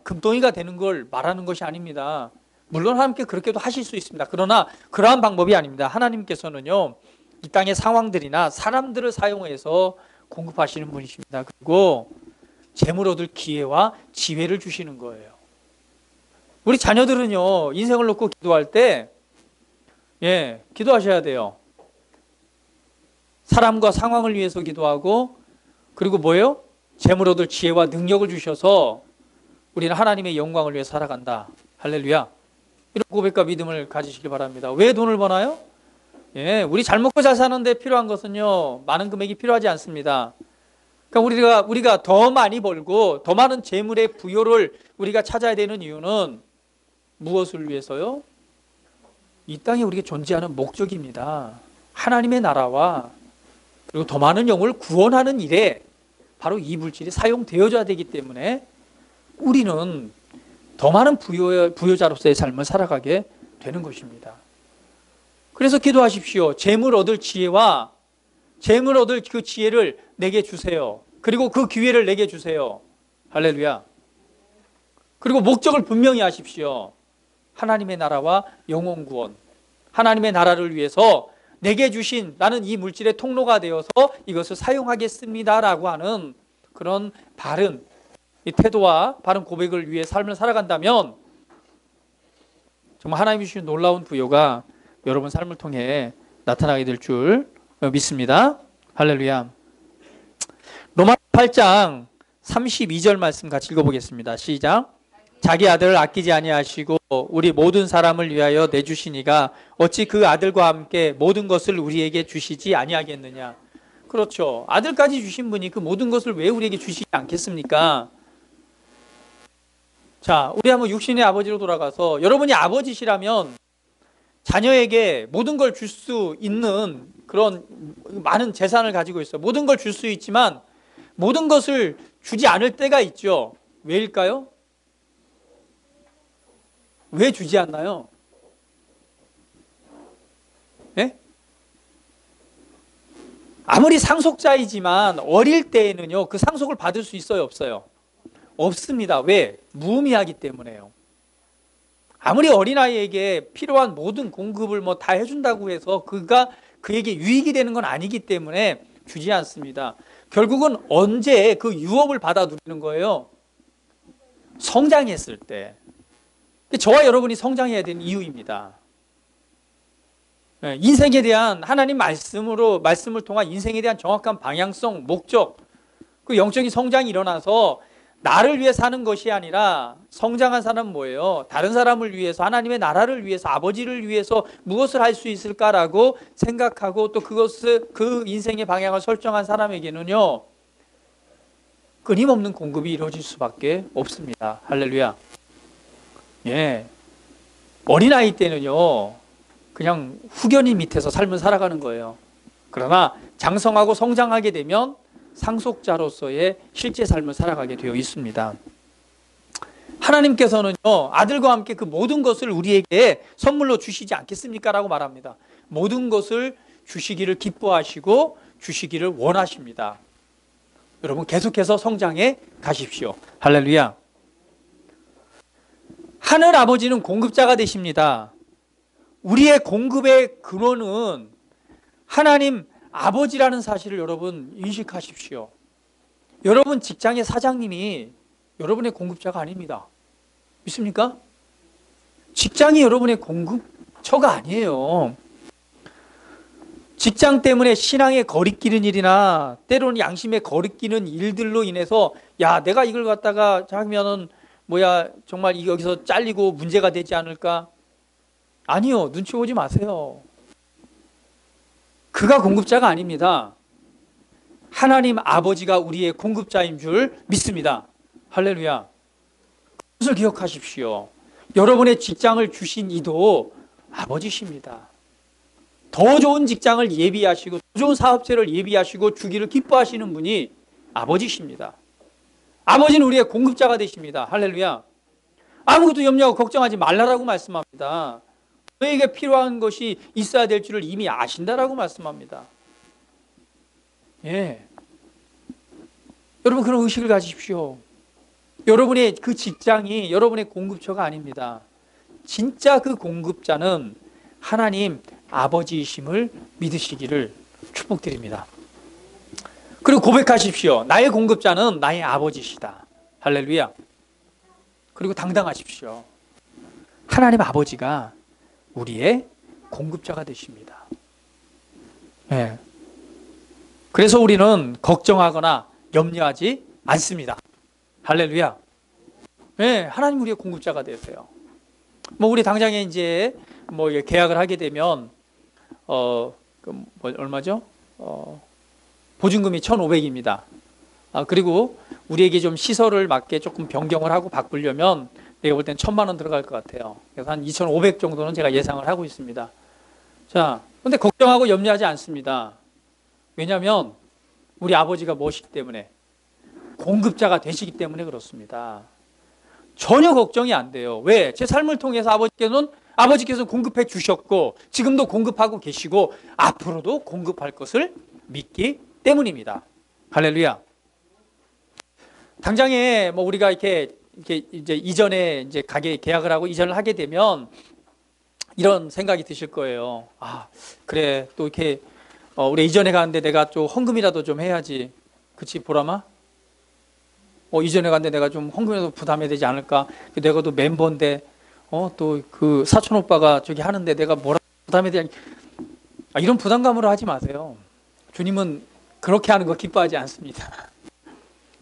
금덩이가 되는 걸 말하는 것이 아닙니다. 물론 하나님께 그렇게도 하실 수 있습니다. 그러나 그러한 방법이 아닙니다. 하나님께서는요, 이 땅의 상황들이나 사람들을 사용해서 공급하시는 분이십니다. 그리고 재물 얻을 기회와 지혜를 주시는 거예요. 우리 자녀들은요, 인생을 놓고 기도할 때, 예, 기도하셔야 돼요. 사람과 상황을 위해서 기도하고, 그리고 뭐예요? 재물 얻을 지혜와 능력을 주셔서 우리는 하나님의 영광을 위해 살아간다. 할렐루야. 이런 고백과 믿음을 가지시기 바랍니다. 왜 돈을 버나요? 예, 우리 잘 먹고 잘 사는데 필요한 것은요, 많은 금액이 필요하지 않습니다. 그러니까 우리가 더 많이 벌고 더 많은 재물의 부여를 우리가 찾아야 되는 이유는 무엇을 위해서요? 이 땅에 우리가 존재하는 목적입니다. 하나님의 나라와 그리고 더 많은 영혼을 구원하는 일에 바로 이 물질이 사용되어져야 되기 때문에 우리는 더 많은 부여자로서의 삶을 살아가게 되는 것입니다. 그래서 기도하십시오. 재물 얻을 지혜와 재물 얻을 그 지혜를 내게 주세요. 그리고 그 기회를 내게 주세요. 할렐루야. 그리고 목적을 분명히 하십시오. 하나님의 나라와 영혼 구원, 하나님의 나라를 위해서 내게 주신, 나는 이 물질의 통로가 되어서 이것을 사용하겠습니다라고 하는 그런 바른 이 태도와 바른 고백을 위해 삶을 살아간다면 정말 하나님이 주신 놀라운 부여가 여러분 삶을 통해 나타나게 될 줄 믿습니다. 할렐루야. 로마서 8장 32절 말씀 같이 읽어보겠습니다. 시작. 자기 아들을 아끼지 아니하시고 우리 모든 사람을 위하여 내주시니가 어찌 그 아들과 함께 모든 것을 우리에게 주시지 아니하겠느냐. 그렇죠. 아들까지 주신 분이 그 모든 것을 왜 우리에게 주시지 않겠습니까? 자, 우리 한번 육신의 아버지로 돌아가서 여러분이 아버지시라면 자녀에게 모든 걸 줄 수 있는 그런 많은 재산을 가지고 있어요. 모든 걸 줄 수 있지만 모든 것을 주지 않을 때가 있죠. 왜일까요? 왜 주지 않나요? 네? 아무리 상속자이지만 어릴 때에는요, 그 상속을 받을 수 있어요, 없어요? 없습니다. 왜? 무의미하기 때문에요. 아무리 어린아이에게 필요한 모든 공급을 뭐 다 해준다고 해서 그에게 유익이 되는 건 아니기 때문에 주지 않습니다. 결국은 언제 그 유업을 받아 누리는 거예요? 성장했을 때. 저와 여러분이 성장해야 되는 이유입니다. 인생에 대한 하나님 말씀을 통한 인생에 대한 정확한 방향성, 목적, 그 영적인 성장이 일어나서 나를 위해 사는 것이 아니라 성장한 사람은 뭐예요? 다른 사람을 위해서, 하나님의 나라를 위해서, 아버지를 위해서 무엇을 할 수 있을까라고 생각하고 또 그 인생의 방향을 설정한 사람에게는요, 끊임없는 공급이 이루어질 수밖에 없습니다. 할렐루야. 예. 어린아이 때는요, 그냥 후견인 밑에서 삶을 살아가는 거예요. 그러나 장성하고 성장하게 되면 상속자로서의 실제 삶을 살아가게 되어 있습니다. 하나님께서는요, 아들과 함께 그 모든 것을 우리에게 선물로 주시지 않겠습니까? 라고 말합니다. 모든 것을 주시기를 기뻐하시고 주시기를 원하십니다. 여러분 계속해서 성장해 가십시오. 할렐루야. 하늘 아버지는 공급자가 되십니다. 우리의 공급의 근원은 하나님 아버지라는 사실을 여러분 인식하십시오. 여러분 직장의 사장님이 여러분의 공급자가 아닙니다. 믿습니까? 직장이 여러분의 공급처가 아니에요. 직장 때문에 신앙에 거리끼는 일이나 때로는 양심에 거리끼는 일들로 인해서 야, 내가 이걸 갖다가 하면은 정말 여기서 잘리고 문제가 되지 않을까? 아니요, 눈치 보지 마세요. 그가 공급자가 아닙니다. 하나님 아버지가 우리의 공급자인 줄 믿습니다. 할렐루야. 그것을 기억하십시오. 여러분의 직장을 주신 이도 아버지십니다. 더 좋은 직장을 예비하시고 더 좋은 사업체를 예비하시고 주기를 기뻐하시는 분이 아버지십니다. 아버지는 우리의 공급자가 되십니다. 할렐루야. 아무것도 염려하고 걱정하지 말라라고 말씀합니다. 너에게 필요한 것이 있어야 될 줄을 이미 아신다라고 말씀합니다. 예. 여러분 그런 의식을 가지십시오. 여러분의 그 직장이 여러분의 공급처가 아닙니다. 진짜 그 공급자는 하나님 아버지이심을 믿으시기를 축복드립니다. 그리고 고백하십시오. 나의 공급자는 나의 아버지시다. 할렐루야. 그리고 당당하십시오. 하나님 아버지가 우리의 공급자가 되십니다. 네. 그래서 우리는 걱정하거나 염려하지 않습니다. 할렐루야. 네, 하나님 우리의 공급자가 되세요. 우리 당장에 이제 계약을 하게 되면 얼마죠? 보증금이 1,500입니다. 그리고 우리에게 좀 시설을 맞게 조금 변경을 하고 바꾸려면 내가 볼 땐 1,000만 원 들어갈 것 같아요. 그래서 한 2,500 정도는 제가 예상을 하고 있습니다. 자, 근데 걱정하고 염려하지 않습니다. 왜냐하면 우리 아버지가 무엇이기 때문에? 공급자가 되시기 때문에 그렇습니다. 전혀 걱정이 안 돼요. 왜? 제 삶을 통해서 아버지께서 공급해 주셨고 지금도 공급하고 계시고 앞으로도 공급할 것을 믿기 때문입니다. 할렐루야. 당장에 우리가 이렇게 이제 이전에 이제 가게 계약을 하고 이전을 하게 되면 이런 생각이 드실 거예요. 아, 그래. 또 이렇게 우리 이전에 가는데 내가 좀 헌금이라도 좀 해야지. 그치, 보람아? 이전에 갔는데 내가 좀 헌금이라도 부담해야 되지 않을까? 내가 또 멤버인데 또 그 사촌 오빠가 저기 하는데 내가 뭐라 부담해야 되지? 이런 부담감으로 하지 마세요. 주님은 그렇게 하는 거 기뻐하지 않습니다.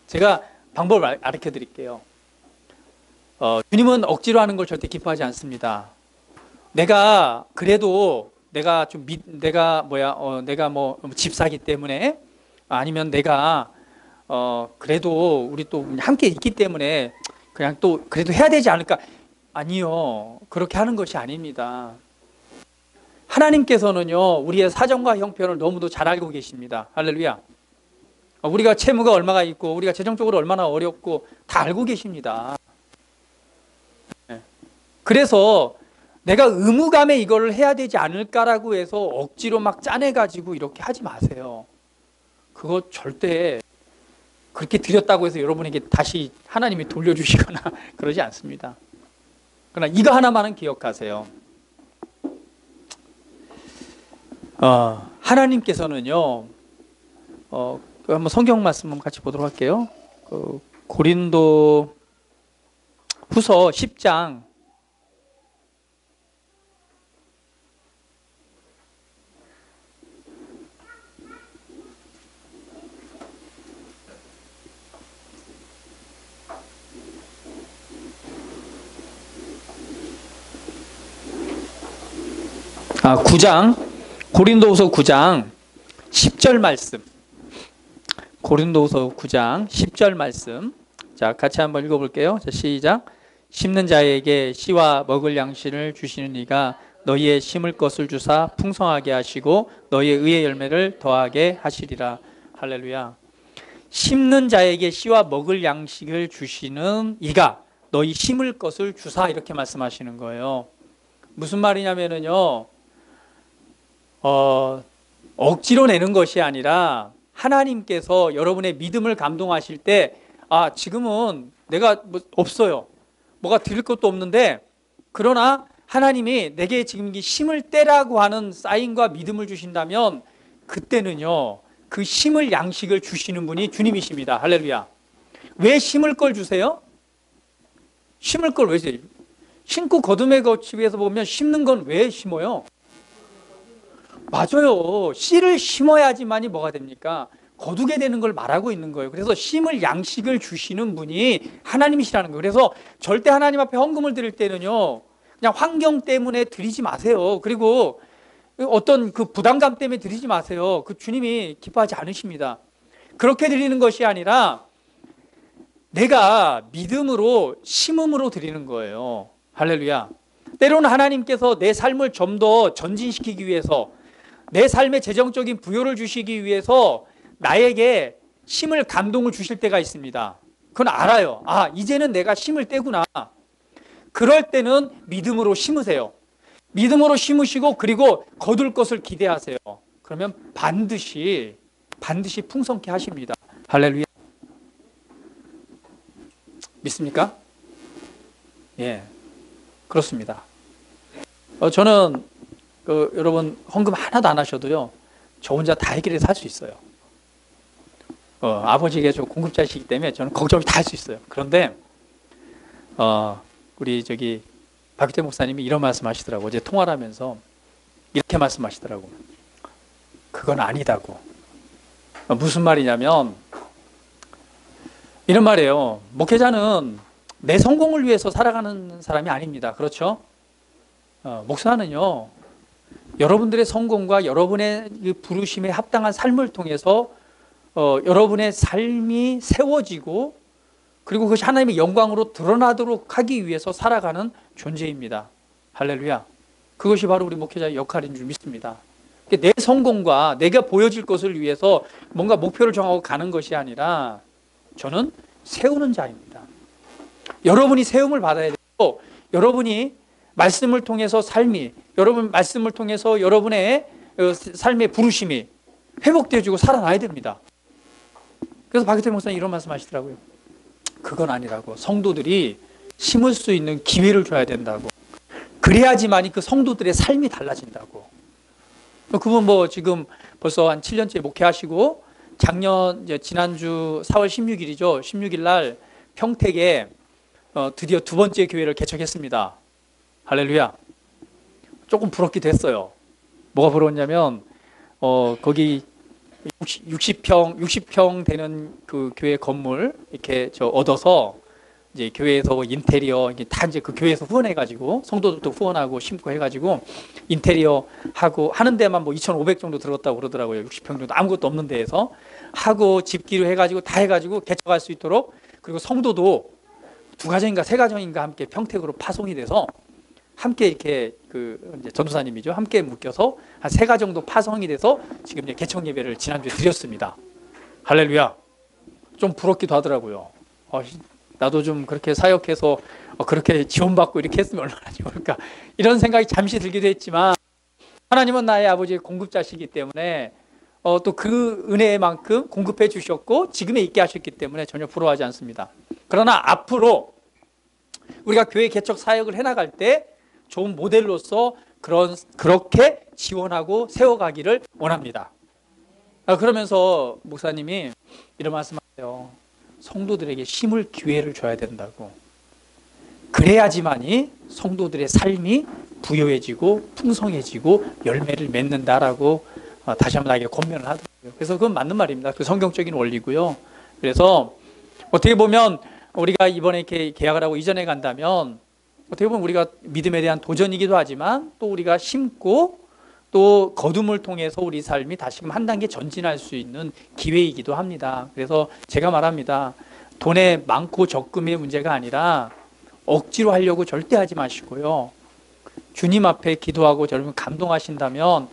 제가 방법을 가르쳐 드릴게요. 주님은 억지로 하는 걸 절대 기뻐하지 않습니다. 내가 그래도 내가 좀 내가 뭐 집사기 때문에 아니면 내가 그래도 우리 또 함께 있기 때문에 그냥 또 그래도 해야 되지 않을까? 아니요. 그렇게 하는 것이 아닙니다. 하나님께서는요, 우리의 사정과 형편을 너무도 잘 알고 계십니다. 할렐루야. 우리가 채무가 얼마가 있고, 우리가 재정적으로 얼마나 어렵고, 다 알고 계십니다. 그래서 내가 의무감에 이걸 해야 되지 않을까라고 해서 억지로 막 짜내가지고 이렇게 하지 마세요. 그거 절대 그렇게 드렸다고 해서 여러분에게 다시 하나님이 돌려주시거나 그러지 않습니다. 그러나 이거 하나만은 기억하세요. 하나님께서는요, 한번 성경 말씀 한번 같이 보도록 할게요. 고린도 후서 10장 9장, 고린도후서 9장 10절 말씀. 고린도후서 9장 10절 말씀. 자, 같이 한번 읽어볼게요. 자, 시작. 심는 자에게 씨와 먹을 양식을 주시는 이가 너희의 심을 것을 주사 풍성하게 하시고 너희의 의의 열매를 더하게 하시리라. 할렐루야. 심는 자에게 씨와 먹을 양식을 주시는 이가 너희 심을 것을 주사, 이렇게 말씀하시는 거예요. 무슨 말이냐면요, 억지로 내는 것이 아니라 하나님께서 여러분의 믿음을 감동하실 때, 지금은 내가 없어요. 뭐가 드릴 것도 없는데, 그러나 하나님이 내게 지금 심을 때라고 하는 사인과 믿음을 주신다면, 그때는요, 그 심을 양식을 주시는 분이 주님이십니다. 할렐루야. 왜 심을 걸 주세요? 심을 걸 왜 주세요? 심고 거둠에 거치기 위해서 보면 심는 건 왜 심어요? 맞아요. 씨를 심어야지만이 뭐가 됩니까? 거두게 되는 걸 말하고 있는 거예요. 그래서 심을 양식을 주시는 분이 하나님이시라는 거예요. 그래서 절대 하나님 앞에 헌금을 드릴 때는요, 그냥 환경 때문에 드리지 마세요. 그리고 어떤 그 부담감 때문에 드리지 마세요. 그 주님이 기뻐하지 않으십니다. 그렇게 드리는 것이 아니라 내가 믿음으로 심음으로 드리는 거예요. 할렐루야. 때로는 하나님께서 내 삶을 좀 더 전진시키기 위해서, 내 삶에 재정적인 부여를 주시기 위해서 나에게 심을 감동을 주실 때가 있습니다. 그건 알아요. 이제는 내가 심을 때구나. 그럴 때는 믿음으로 심으세요. 믿음으로 심으시고, 그리고 거둘 것을 기대하세요. 그러면 반드시 풍성케 하십니다. 할렐루야. 믿습니까? 예, 그렇습니다. 저는 여러분 헌금 하나도 안 하셔도요, 저 혼자 다 해결해서 할 수 있어요. 아버지가 저 공급자이시기 때문에 저는 걱정을 다 할 수 있어요. 그런데 우리 박규태 목사님이 이런 말씀하시더라고. 어제 통화를 하면서 이렇게 말씀하시더라고. 그건 아니다고. 무슨 말이냐면 이런 말이에요. 목회자는 내 성공을 위해서 살아가는 사람이 아닙니다. 그렇죠? 목사는요, 여러분들의 성공과 여러분의 부르심에 합당한 삶을 통해서 여러분의 삶이 세워지고, 그리고 그것이 하나님의 영광으로 드러나도록 하기 위해서 살아가는 존재입니다. 할렐루야. 그것이 바로 우리 목회자의 역할인 줄 믿습니다. 내 성공과 내가 보여질 것을 위해서 뭔가 목표를 정하고 가는 것이 아니라 저는 세우는 자입니다. 여러분이 세움을 받아야 되고, 여러분이 말씀을 통해서 여러분 말씀을 통해서 여러분의 삶의 부르심이 회복되어지고 살아나야 됩니다. 그래서 박유태 목사님 이런 말씀 하시더라고요. 그건 아니라고. 성도들이 심을 수 있는 기회를 줘야 된다고. 그래야지만이 그 성도들의 삶이 달라진다고. 그분 지금 벌써 한 7년째 목회하시고, 지난주 4월 16일이죠. 16일 날 평택에 드디어 두 번째 교회를 개척했습니다. 할렐루야. 조금 부럽기도 했어요. 뭐가 부러웠냐면 거기 60평 되는 그 교회 건물 이렇게 얻어서 이제 교회에서 인테리어 이게 다 이제 그 교회에서 후원해가지고 성도들도 후원하고 심고 해가지고 인테리어 하고 하는 데만 뭐 2,500 정도 들었다고 그러더라고요. 60평 정도 아무것도 없는 데에서 하고 집기로 해가지고 다 해가지고 개척할 수 있도록, 그리고 성도도 2가정인가 3가정인가 함께 평택으로 파송이 돼서 함께 이렇게 그 이제 전도사님이죠. 함께 묶여서 한 3가정 정도 파송이 돼서 지금 이제 개척 예배를 지난주에 드렸습니다. 할렐루야. 좀 부럽기도 하더라고요. 나도 좀 그렇게 사역해서 그렇게 지원받고 이렇게 했으면 얼마나 좋을까, 이런 생각이 잠시 들기도 했지만, 하나님은 나의 아버지의 공급자시기 때문에 또 그 은혜만큼 공급해 주셨고 지금에 있게 하셨기 때문에 전혀 부러워하지 않습니다. 그러나 앞으로 우리가 교회 개척 사역을 해나갈 때 좋은 모델로서 그렇게 지원하고 세워가기를 원합니다. 그러면서 목사님이 이런 말씀하세요. 성도들에게 심을 기회를 줘야 된다고. 그래야지만이 성도들의 삶이 부유해지고 풍성해지고 열매를 맺는다라고 다시 한번 나에게 권면을 하더라고요. 그래서 그건 맞는 말입니다. 그 성경적인 원리고요. 그래서 어떻게 보면 우리가 이번에 이렇게 계약을 하고 이전에 간다면 어떻게 보면 우리가 믿음에 대한 도전이기도 하지만 또 우리가 심고 또 거둠을 통해서 우리 삶이 다시금 한 단계 전진할 수 있는 기회이기도 합니다. 그래서 제가 말합니다. 돈의 많고 적금의 문제가 아니라 억지로 하려고 절대 하지 마시고요. 주님 앞에 기도하고 여러분 감동하신다면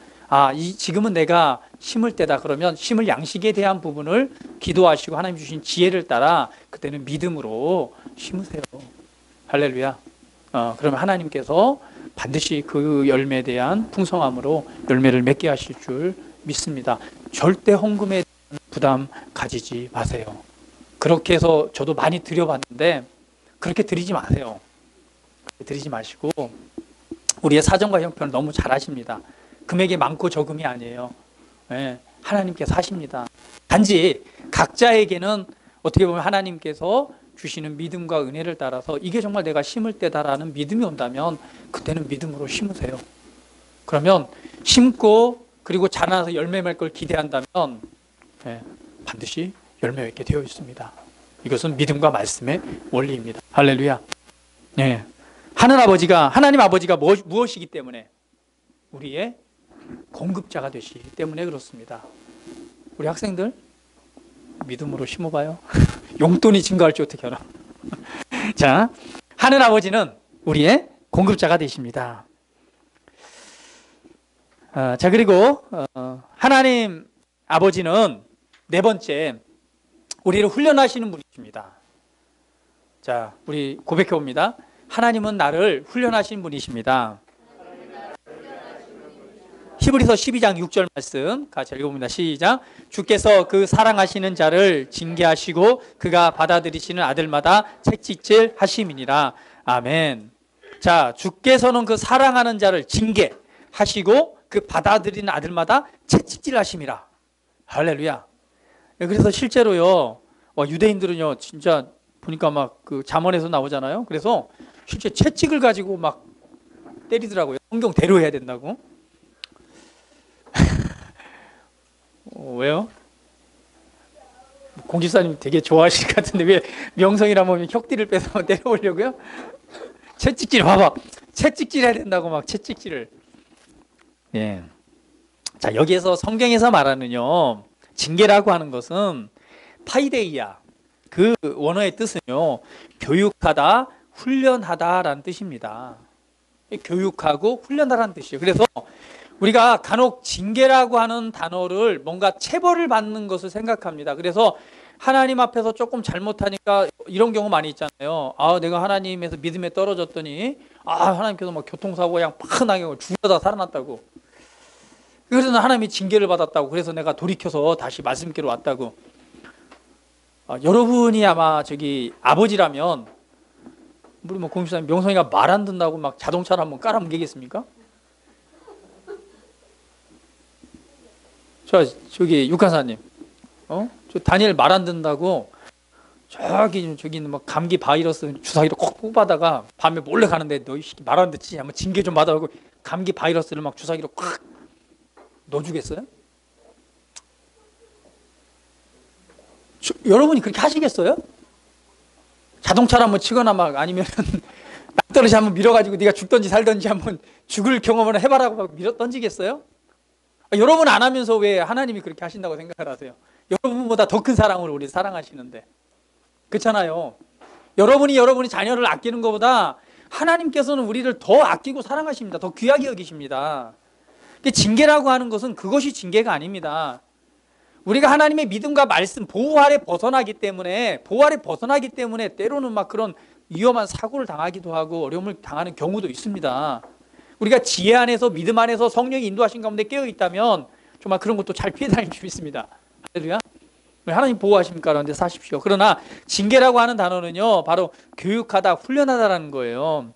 지금은 내가 심을 때다. 그러면 심을 양식에 대한 부분을 기도하시고 하나님 주신 지혜를 따라 그때는 믿음으로 심으세요. 할렐루야. 그러면 하나님께서 반드시 그 열매에 대한 풍성함으로 열매를 맺게 하실 줄 믿습니다. 절대 헌금에 대한 부담 가지지 마세요. 그렇게 해서 저도 많이 드려봤는데 그렇게 드리지 마세요. 드리지 마시고 우리의 사정과 형편을 너무 잘 아십니다. 금액이 많고 적음이 아니에요. 하나님께서 하십니다. 단지 각자에게는 어떻게 보면 하나님께서 주시는 믿음과 은혜를 따라서 이게 정말 내가 심을 때다라는 믿음이 온다면 그때는 믿음으로 심으세요. 그러면 심고 그리고 자라나서 열매 맺을 걸 기대한다면 반드시 열매 맺게 되어 있습니다. 이것은 믿음과 말씀의 원리입니다. 할렐루야. 하나님 아버지가 무엇이기 때문에? 우리의 공급자가 되시기 때문에 그렇습니다. 우리 학생들 믿음으로 심어봐요. 용돈이 증가할지 어떻게 알아? 자, 하늘 아버지는 우리의 공급자가 되십니다. 자, 그리고 하나님 아버지는 네 번째 우리를 훈련하시는 분이십니다. 자, 우리 고백해 봅니다. 하나님은 나를 훈련하신 분이십니다. 히브리서 12장 6절 말씀 같이 읽어봅니다. 시작. 주께서 그 사랑하시는 자를 징계하시고 그가 받아들이시는 아들마다 채찍질 하심이니라. 아멘. 자, 주께서는 그 사랑하는 자를 징계하시고 그 받아들이는 아들마다 채찍질 하심이라. 할렐루야. 그래서 실제로요, 유대인들은요, 진짜 보니까 막 그 잠언에서 나오잖아요. 그래서 실제 채찍을 가지고 막 때리더라고요. 성경대로 해야 된다고. 왜요? 공집사님 되게 좋아하실 것 같은데 왜 명성이라면 혁띠를 빼서 때려보려고요? 채찍질 봐봐. 채찍질 해야 된다고 막 채찍질을. 자, 여기에서 성경에서 말하는요, 징계라고 하는 것은 파이데이야. 그 원어의 뜻은요, 교육하다, 훈련하다라는 뜻입니다. 교육하고 훈련하라는 뜻이에요. 그래서 우리가 간혹 징계라고 하는 단어를 뭔가 체벌을 받는 것을 생각합니다. 그래서 하나님 앞에서 조금 잘못하니까 이런 경우 많이 있잖아요. 내가 하나님에서 믿음에 떨어졌더니 하나님께서 막 교통사고 그냥 팍 나게 죽여다 살아났다고. 그래서 하나님이 징계를 받았다고. 그래서 내가 돌이켜서 다시 말씀께로 왔다고. 여러분이 아마 아버지라면 우리 공집사님 명성이가 말 안 듣는다고 막 자동차를 한번 깔아뭉개겠습니까? 육한사님, 저 다니엘 말 안 듣는다고 저기 있는 막 감기 바이러스 주사기로 콕 뽑아다가 밤에 몰래 가는데 너 이 새끼 말 안 듣지? 한번 징계 좀 받아가고 감기 바이러스를 막 주사기로 콱 넣어주겠어요? 여러분이 그렇게 하시겠어요? 자동차를 한번 치거나 막 아니면 낭떠러지 한번 밀어가지고 네가 죽든지 살든지 한번 죽을 경험을 해봐라고 막 밀어 던지겠어요? 여러분 안 하면서 왜 하나님이 그렇게 하신다고 생각을 하세요? 여러분보다 더 큰 사랑으로 우리 사랑하시는데. 그렇잖아요. 여러분이 자녀를 아끼는 것보다 하나님께서는 우리를 더 아끼고 사랑하십니다. 더 귀하게 여기십니다. 징계라고 하는 것은 그것이 징계가 아닙니다. 우리가 하나님의 믿음과 말씀, 보호 아래 벗어나기 때문에 때로는 막 그런 위험한 사고를 당하기도 하고 어려움을 당하는 경우도 있습니다. 우리가 지혜 안에서 믿음 안에서 성령이 인도하신 가운데 깨어 있다면 정말 그런 것도 잘 피해 다닐 수 있습니다. 할렐루야. 하나님 보호하심 가운데 사십시오. 그러나 징계라고 하는 단어는요, 바로 교육하다, 훈련하다라는 거예요.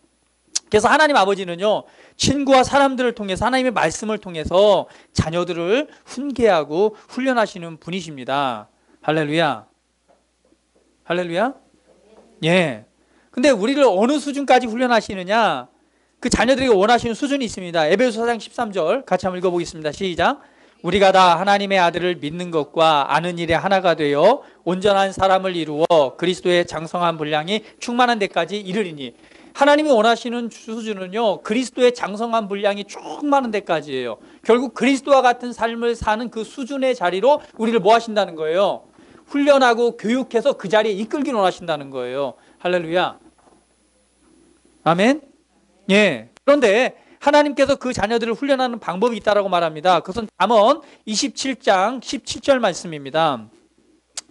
그래서 하나님 아버지는요, 친구와 사람들을 통해서 하나님의 말씀을 통해서 자녀들을 훈계하고 훈련하시는 분이십니다. 할렐루야. 할렐루야. 예. 근데 우리를 어느 수준까지 훈련하시느냐? 그 자녀들에게 원하시는 수준이 있습니다. 에베소 4장 13절 같이 한번 읽어보겠습니다. 시작. 우리가 다 하나님의 아들을 믿는 것과 아는 일에 하나가 되어 온전한 사람을 이루어 그리스도의 장성한 분량이 충만한 데까지 이르리니. 하나님이 원하시는 수준은요, 그리스도의 장성한 분량이 충만한 데까지예요. 결국 그리스도와 같은 삶을 사는 그 수준의 자리로 우리를 뭐 하신다는 거예요? 훈련하고 교육해서 그 자리에 이끌기 원하신다는 거예요. 할렐루야. 아멘. 예. 그런데 하나님께서 그 자녀들을 훈련하는 방법이 있다라고 말합니다. 그것은 잠언 27장 17절 말씀입니다.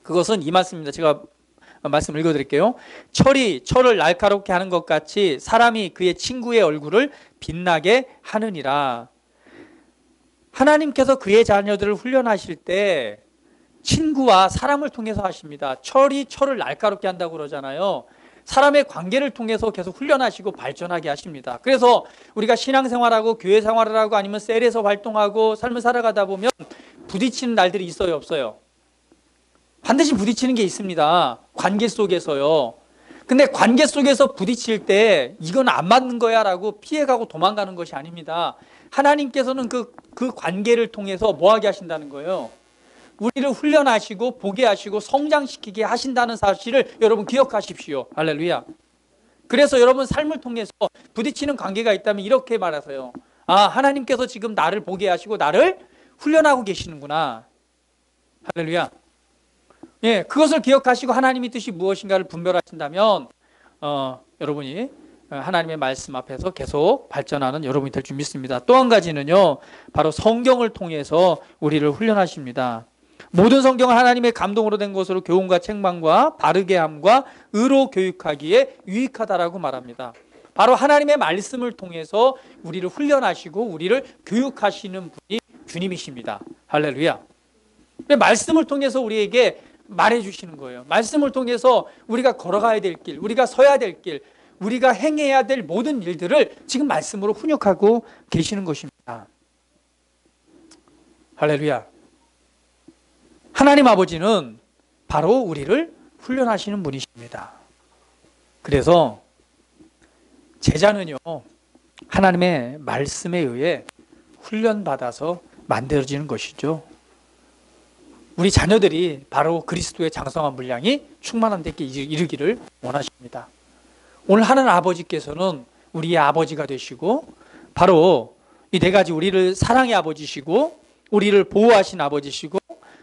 그것은 이 말씀입니다. 제가 말씀 읽어드릴게요. 철이 철을 날카롭게 하는 것 같이 사람이 그의 친구의 얼굴을 빛나게 하느니라. 하나님께서 그의 자녀들을 훈련하실 때 친구와 사람을 통해서 하십니다. 철이 철을 날카롭게 한다고 그러잖아요. 사람의 관계를 통해서 계속 훈련하시고 발전하게 하십니다. 그래서 우리가 신앙생활하고 교회 생활을 하고 아니면 셀에서 활동하고 삶을 살아가다 보면 부딪히는 날들이 있어요, 없어요? 반드시 부딪히는 게 있습니다. 관계 속에서요. 근데 관계 속에서 부딪힐 때 이건 안 맞는 거야 라고 피해가고 도망가는 것이 아닙니다. 하나님께서는 그 관계를 통해서 뭐 하게 하신다는 거예요? 우리를 훈련하시고 보게 하시고 성장시키게 하신다는 사실을 여러분 기억하십시오. 할렐루야. 그래서 여러분 삶을 통해서 부딪히는 관계가 있다면 이렇게 말하세요. 아, 하나님께서 지금 나를 보게 하시고 나를 훈련하고 계시는구나. 할렐루야. 예, 그것을 기억하시고 하나님의 뜻이 무엇인가를 분별하신다면 여러분이 하나님의 말씀 앞에서 계속 발전하는 여러분이 될 줄 믿습니다. 또 한 가지는요, 바로 성경을 통해서 우리를 훈련하십니다. 모든 성경은 하나님의 감동으로 된 것으로 교훈과 책망과 바르게 함과 의로 교육하기에 유익하다라고 말합니다. 바로 하나님의 말씀을 통해서 우리를 훈련하시고 우리를 교육하시는 분이 주님이십니다. 할렐루야. 말씀을 통해서 우리에게 말해주시는 거예요. 말씀을 통해서 우리가 걸어가야 될 길, 우리가 서야 될 길, 우리가 행해야 될 모든 일들을 지금 말씀으로 훈육하고 계시는 것입니다. 할렐루야. 하나님 아버지는 바로 우리를 훈련하시는 분이십니다. 그래서 제자는요, 하나님의 말씀에 의해 훈련받아서 만들어지는 것이죠. 우리 자녀들이 바로 그리스도의 장성한 분량이 충만한 데께 이르기를 원하십니다. 오늘 하나님 아버지께서는 우리의 아버지가 되시고 바로 이 네 가지 우리를 사랑의 아버지시고 우리를 보호하신 아버지시고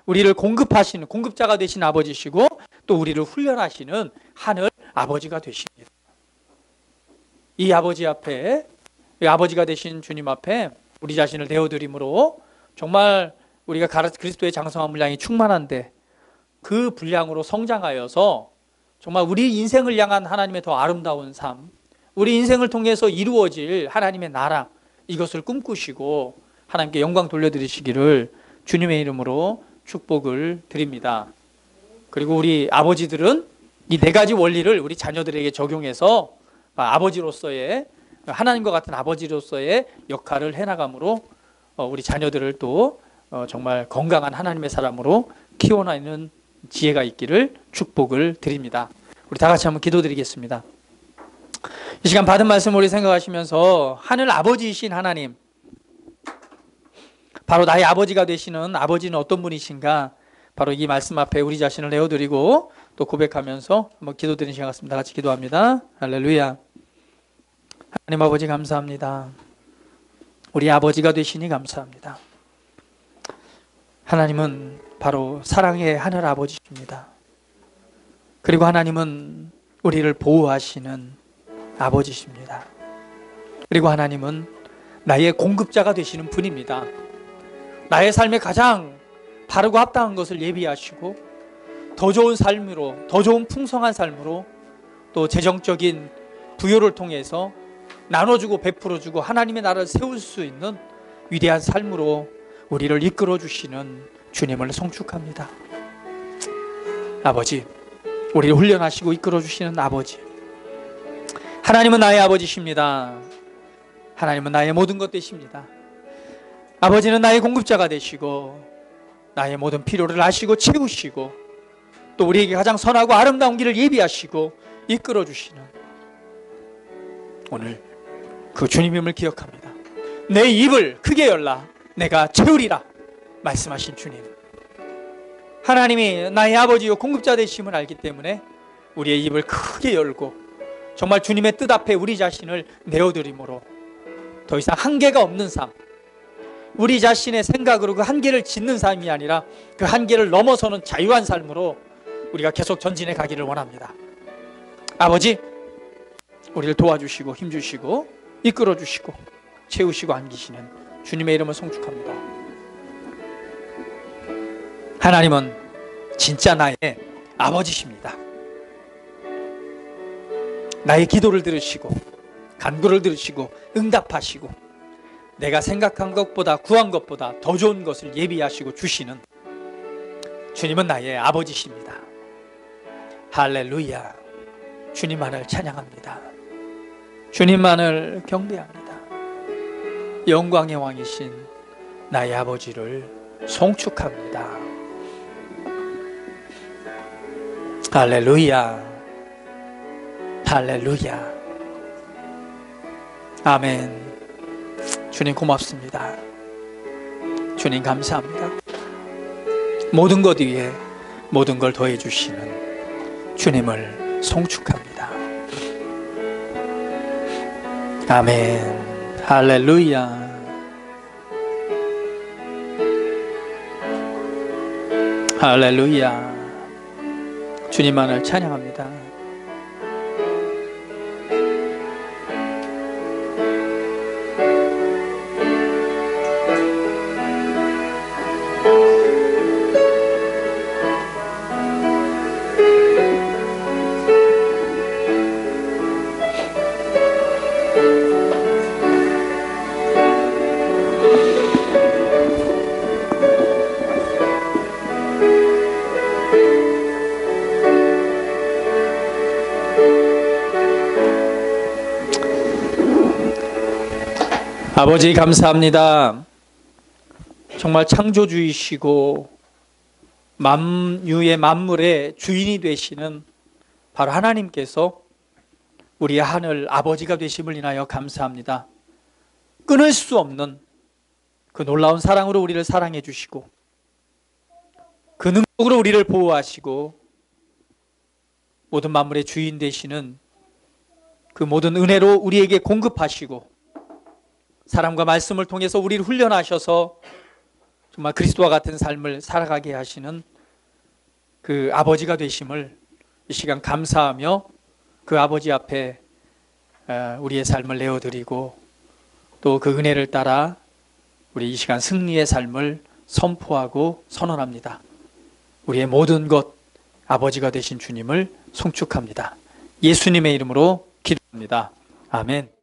우리를 공급하시는 공급자가 되신 아버지시고 또 우리를 훈련하시는 하늘 아버지가 되십니다. 이 아버지 앞에, 이 아버지가 되신 주님 앞에 우리 자신을 내어드림으로 정말 우리가 그리스도의 장성한 분량이 충만한데 그 분량으로 성장하여서 정말 우리 인생을 향한 하나님의 더 아름다운 삶, 우리 인생을 통해서 이루어질 하나님의 나라, 이것을 꿈꾸시고 하나님께 영광 돌려드리시기를 주님의 이름으로 축복을 드립니다. 그리고 우리 아버지들은 이 네 가지 원리를 우리 자녀들에게 적용해서 아버지로서의, 하나님과 같은 아버지로서의 역할을 해나감으로 우리 자녀들을 또 정말 건강한 하나님의 사람으로 키워나가는 지혜가 있기를 축복을 드립니다. 우리 다 같이 한번 기도드리겠습니다. 이 시간 받은 말씀 우리 생각하시면서 하늘 아버지이신 하나님, 바로 나의 아버지가 되시는 아버지는 어떤 분이신가, 바로 이 말씀 앞에 우리 자신을 내어드리고 또 고백하면서 한번 기도드리는 시간 같습니다. 같이 기도합니다. 할렐루야. 하나님 아버지 감사합니다. 우리 아버지가 되시니 감사합니다. 하나님은 바로 사랑의 하늘 아버지십니다. 그리고 하나님은 우리를 보호하시는 아버지십니다. 그리고 하나님은 나의 공급자가 되시는 분입니다. 나의 삶에 가장 바르고 합당한 것을 예비하시고 더 좋은 삶으로, 더 좋은 풍성한 삶으로, 또 재정적인 부여를 통해서 나눠주고 베풀어주고 하나님의 나라를 세울 수 있는 위대한 삶으로 우리를 이끌어 주시는 주님을 송축합니다. 아버지, 우리를 훈련하시고 이끌어 주시는 아버지, 하나님은 나의 아버지십니다. 하나님은 나의 모든 것 되십니다. 아버지는 나의 공급자가 되시고 나의 모든 필요를 아시고 채우시고 또 우리에게 가장 선하고 아름다운 길을 예비하시고 이끌어 주시는 오늘 그 주님임을 기억합니다. 내 입을 크게 열라 내가 채우리라 말씀하신 주님, 하나님이 나의 아버지요 공급자 되심을 알기 때문에 우리의 입을 크게 열고 정말 주님의 뜻 앞에 우리 자신을 내어드림으로 더 이상 한계가 없는 삶, 우리 자신의 생각으로 그 한계를 짓는 삶이 아니라 그 한계를 넘어서는 자유한 삶으로 우리가 계속 전진해 가기를 원합니다. 아버지, 우리를 도와주시고 힘주시고 이끌어 주시고 채우시고 안기시는 주님의 이름을 송축합니다. 하나님은 진짜 나의 아버지십니다. 나의 기도를 들으시고 간구를 들으시고 응답하시고 내가 생각한 것보다 구한 것보다 더 좋은 것을 예비하시고 주시는 주님은 나의 아버지십니다. 할렐루야. 주님만을 찬양합니다. 주님만을 경배합니다. 영광의 왕이신 나의 아버지를 송축합니다. 할렐루야. 할렐루야. 아멘. 주님 고맙습니다. 주님 감사합니다. 모든 것 위에 모든 걸 더해 주시는 주님을 송축합니다. 아멘. 할렐루야. 할렐루야. 주님만을 찬양합니다. 아버지 감사합니다. 정말 창조주이시고 만유의 만물의 주인이 되시는 바로 하나님께서 우리의 하늘 아버지가 되심을 인하여 감사합니다. 끊을 수 없는 그 놀라운 사랑으로 우리를 사랑해 주시고 그 능력으로 우리를 보호하시고 모든 만물의 주인 되시는 그 모든 은혜로 우리에게 공급하시고 사람과 말씀을 통해서 우리를 훈련하셔서 정말 그리스도와 같은 삶을 살아가게 하시는 그 아버지가 되심을 이 시간 감사하며 그 아버지 앞에 우리의 삶을 내어드리고 또 그 은혜를 따라 우리 이 시간 승리의 삶을 선포하고 선언합니다. 우리의 모든 것 아버지가 되신 주님을 송축합니다. 예수님의 이름으로 기도합니다. 아멘.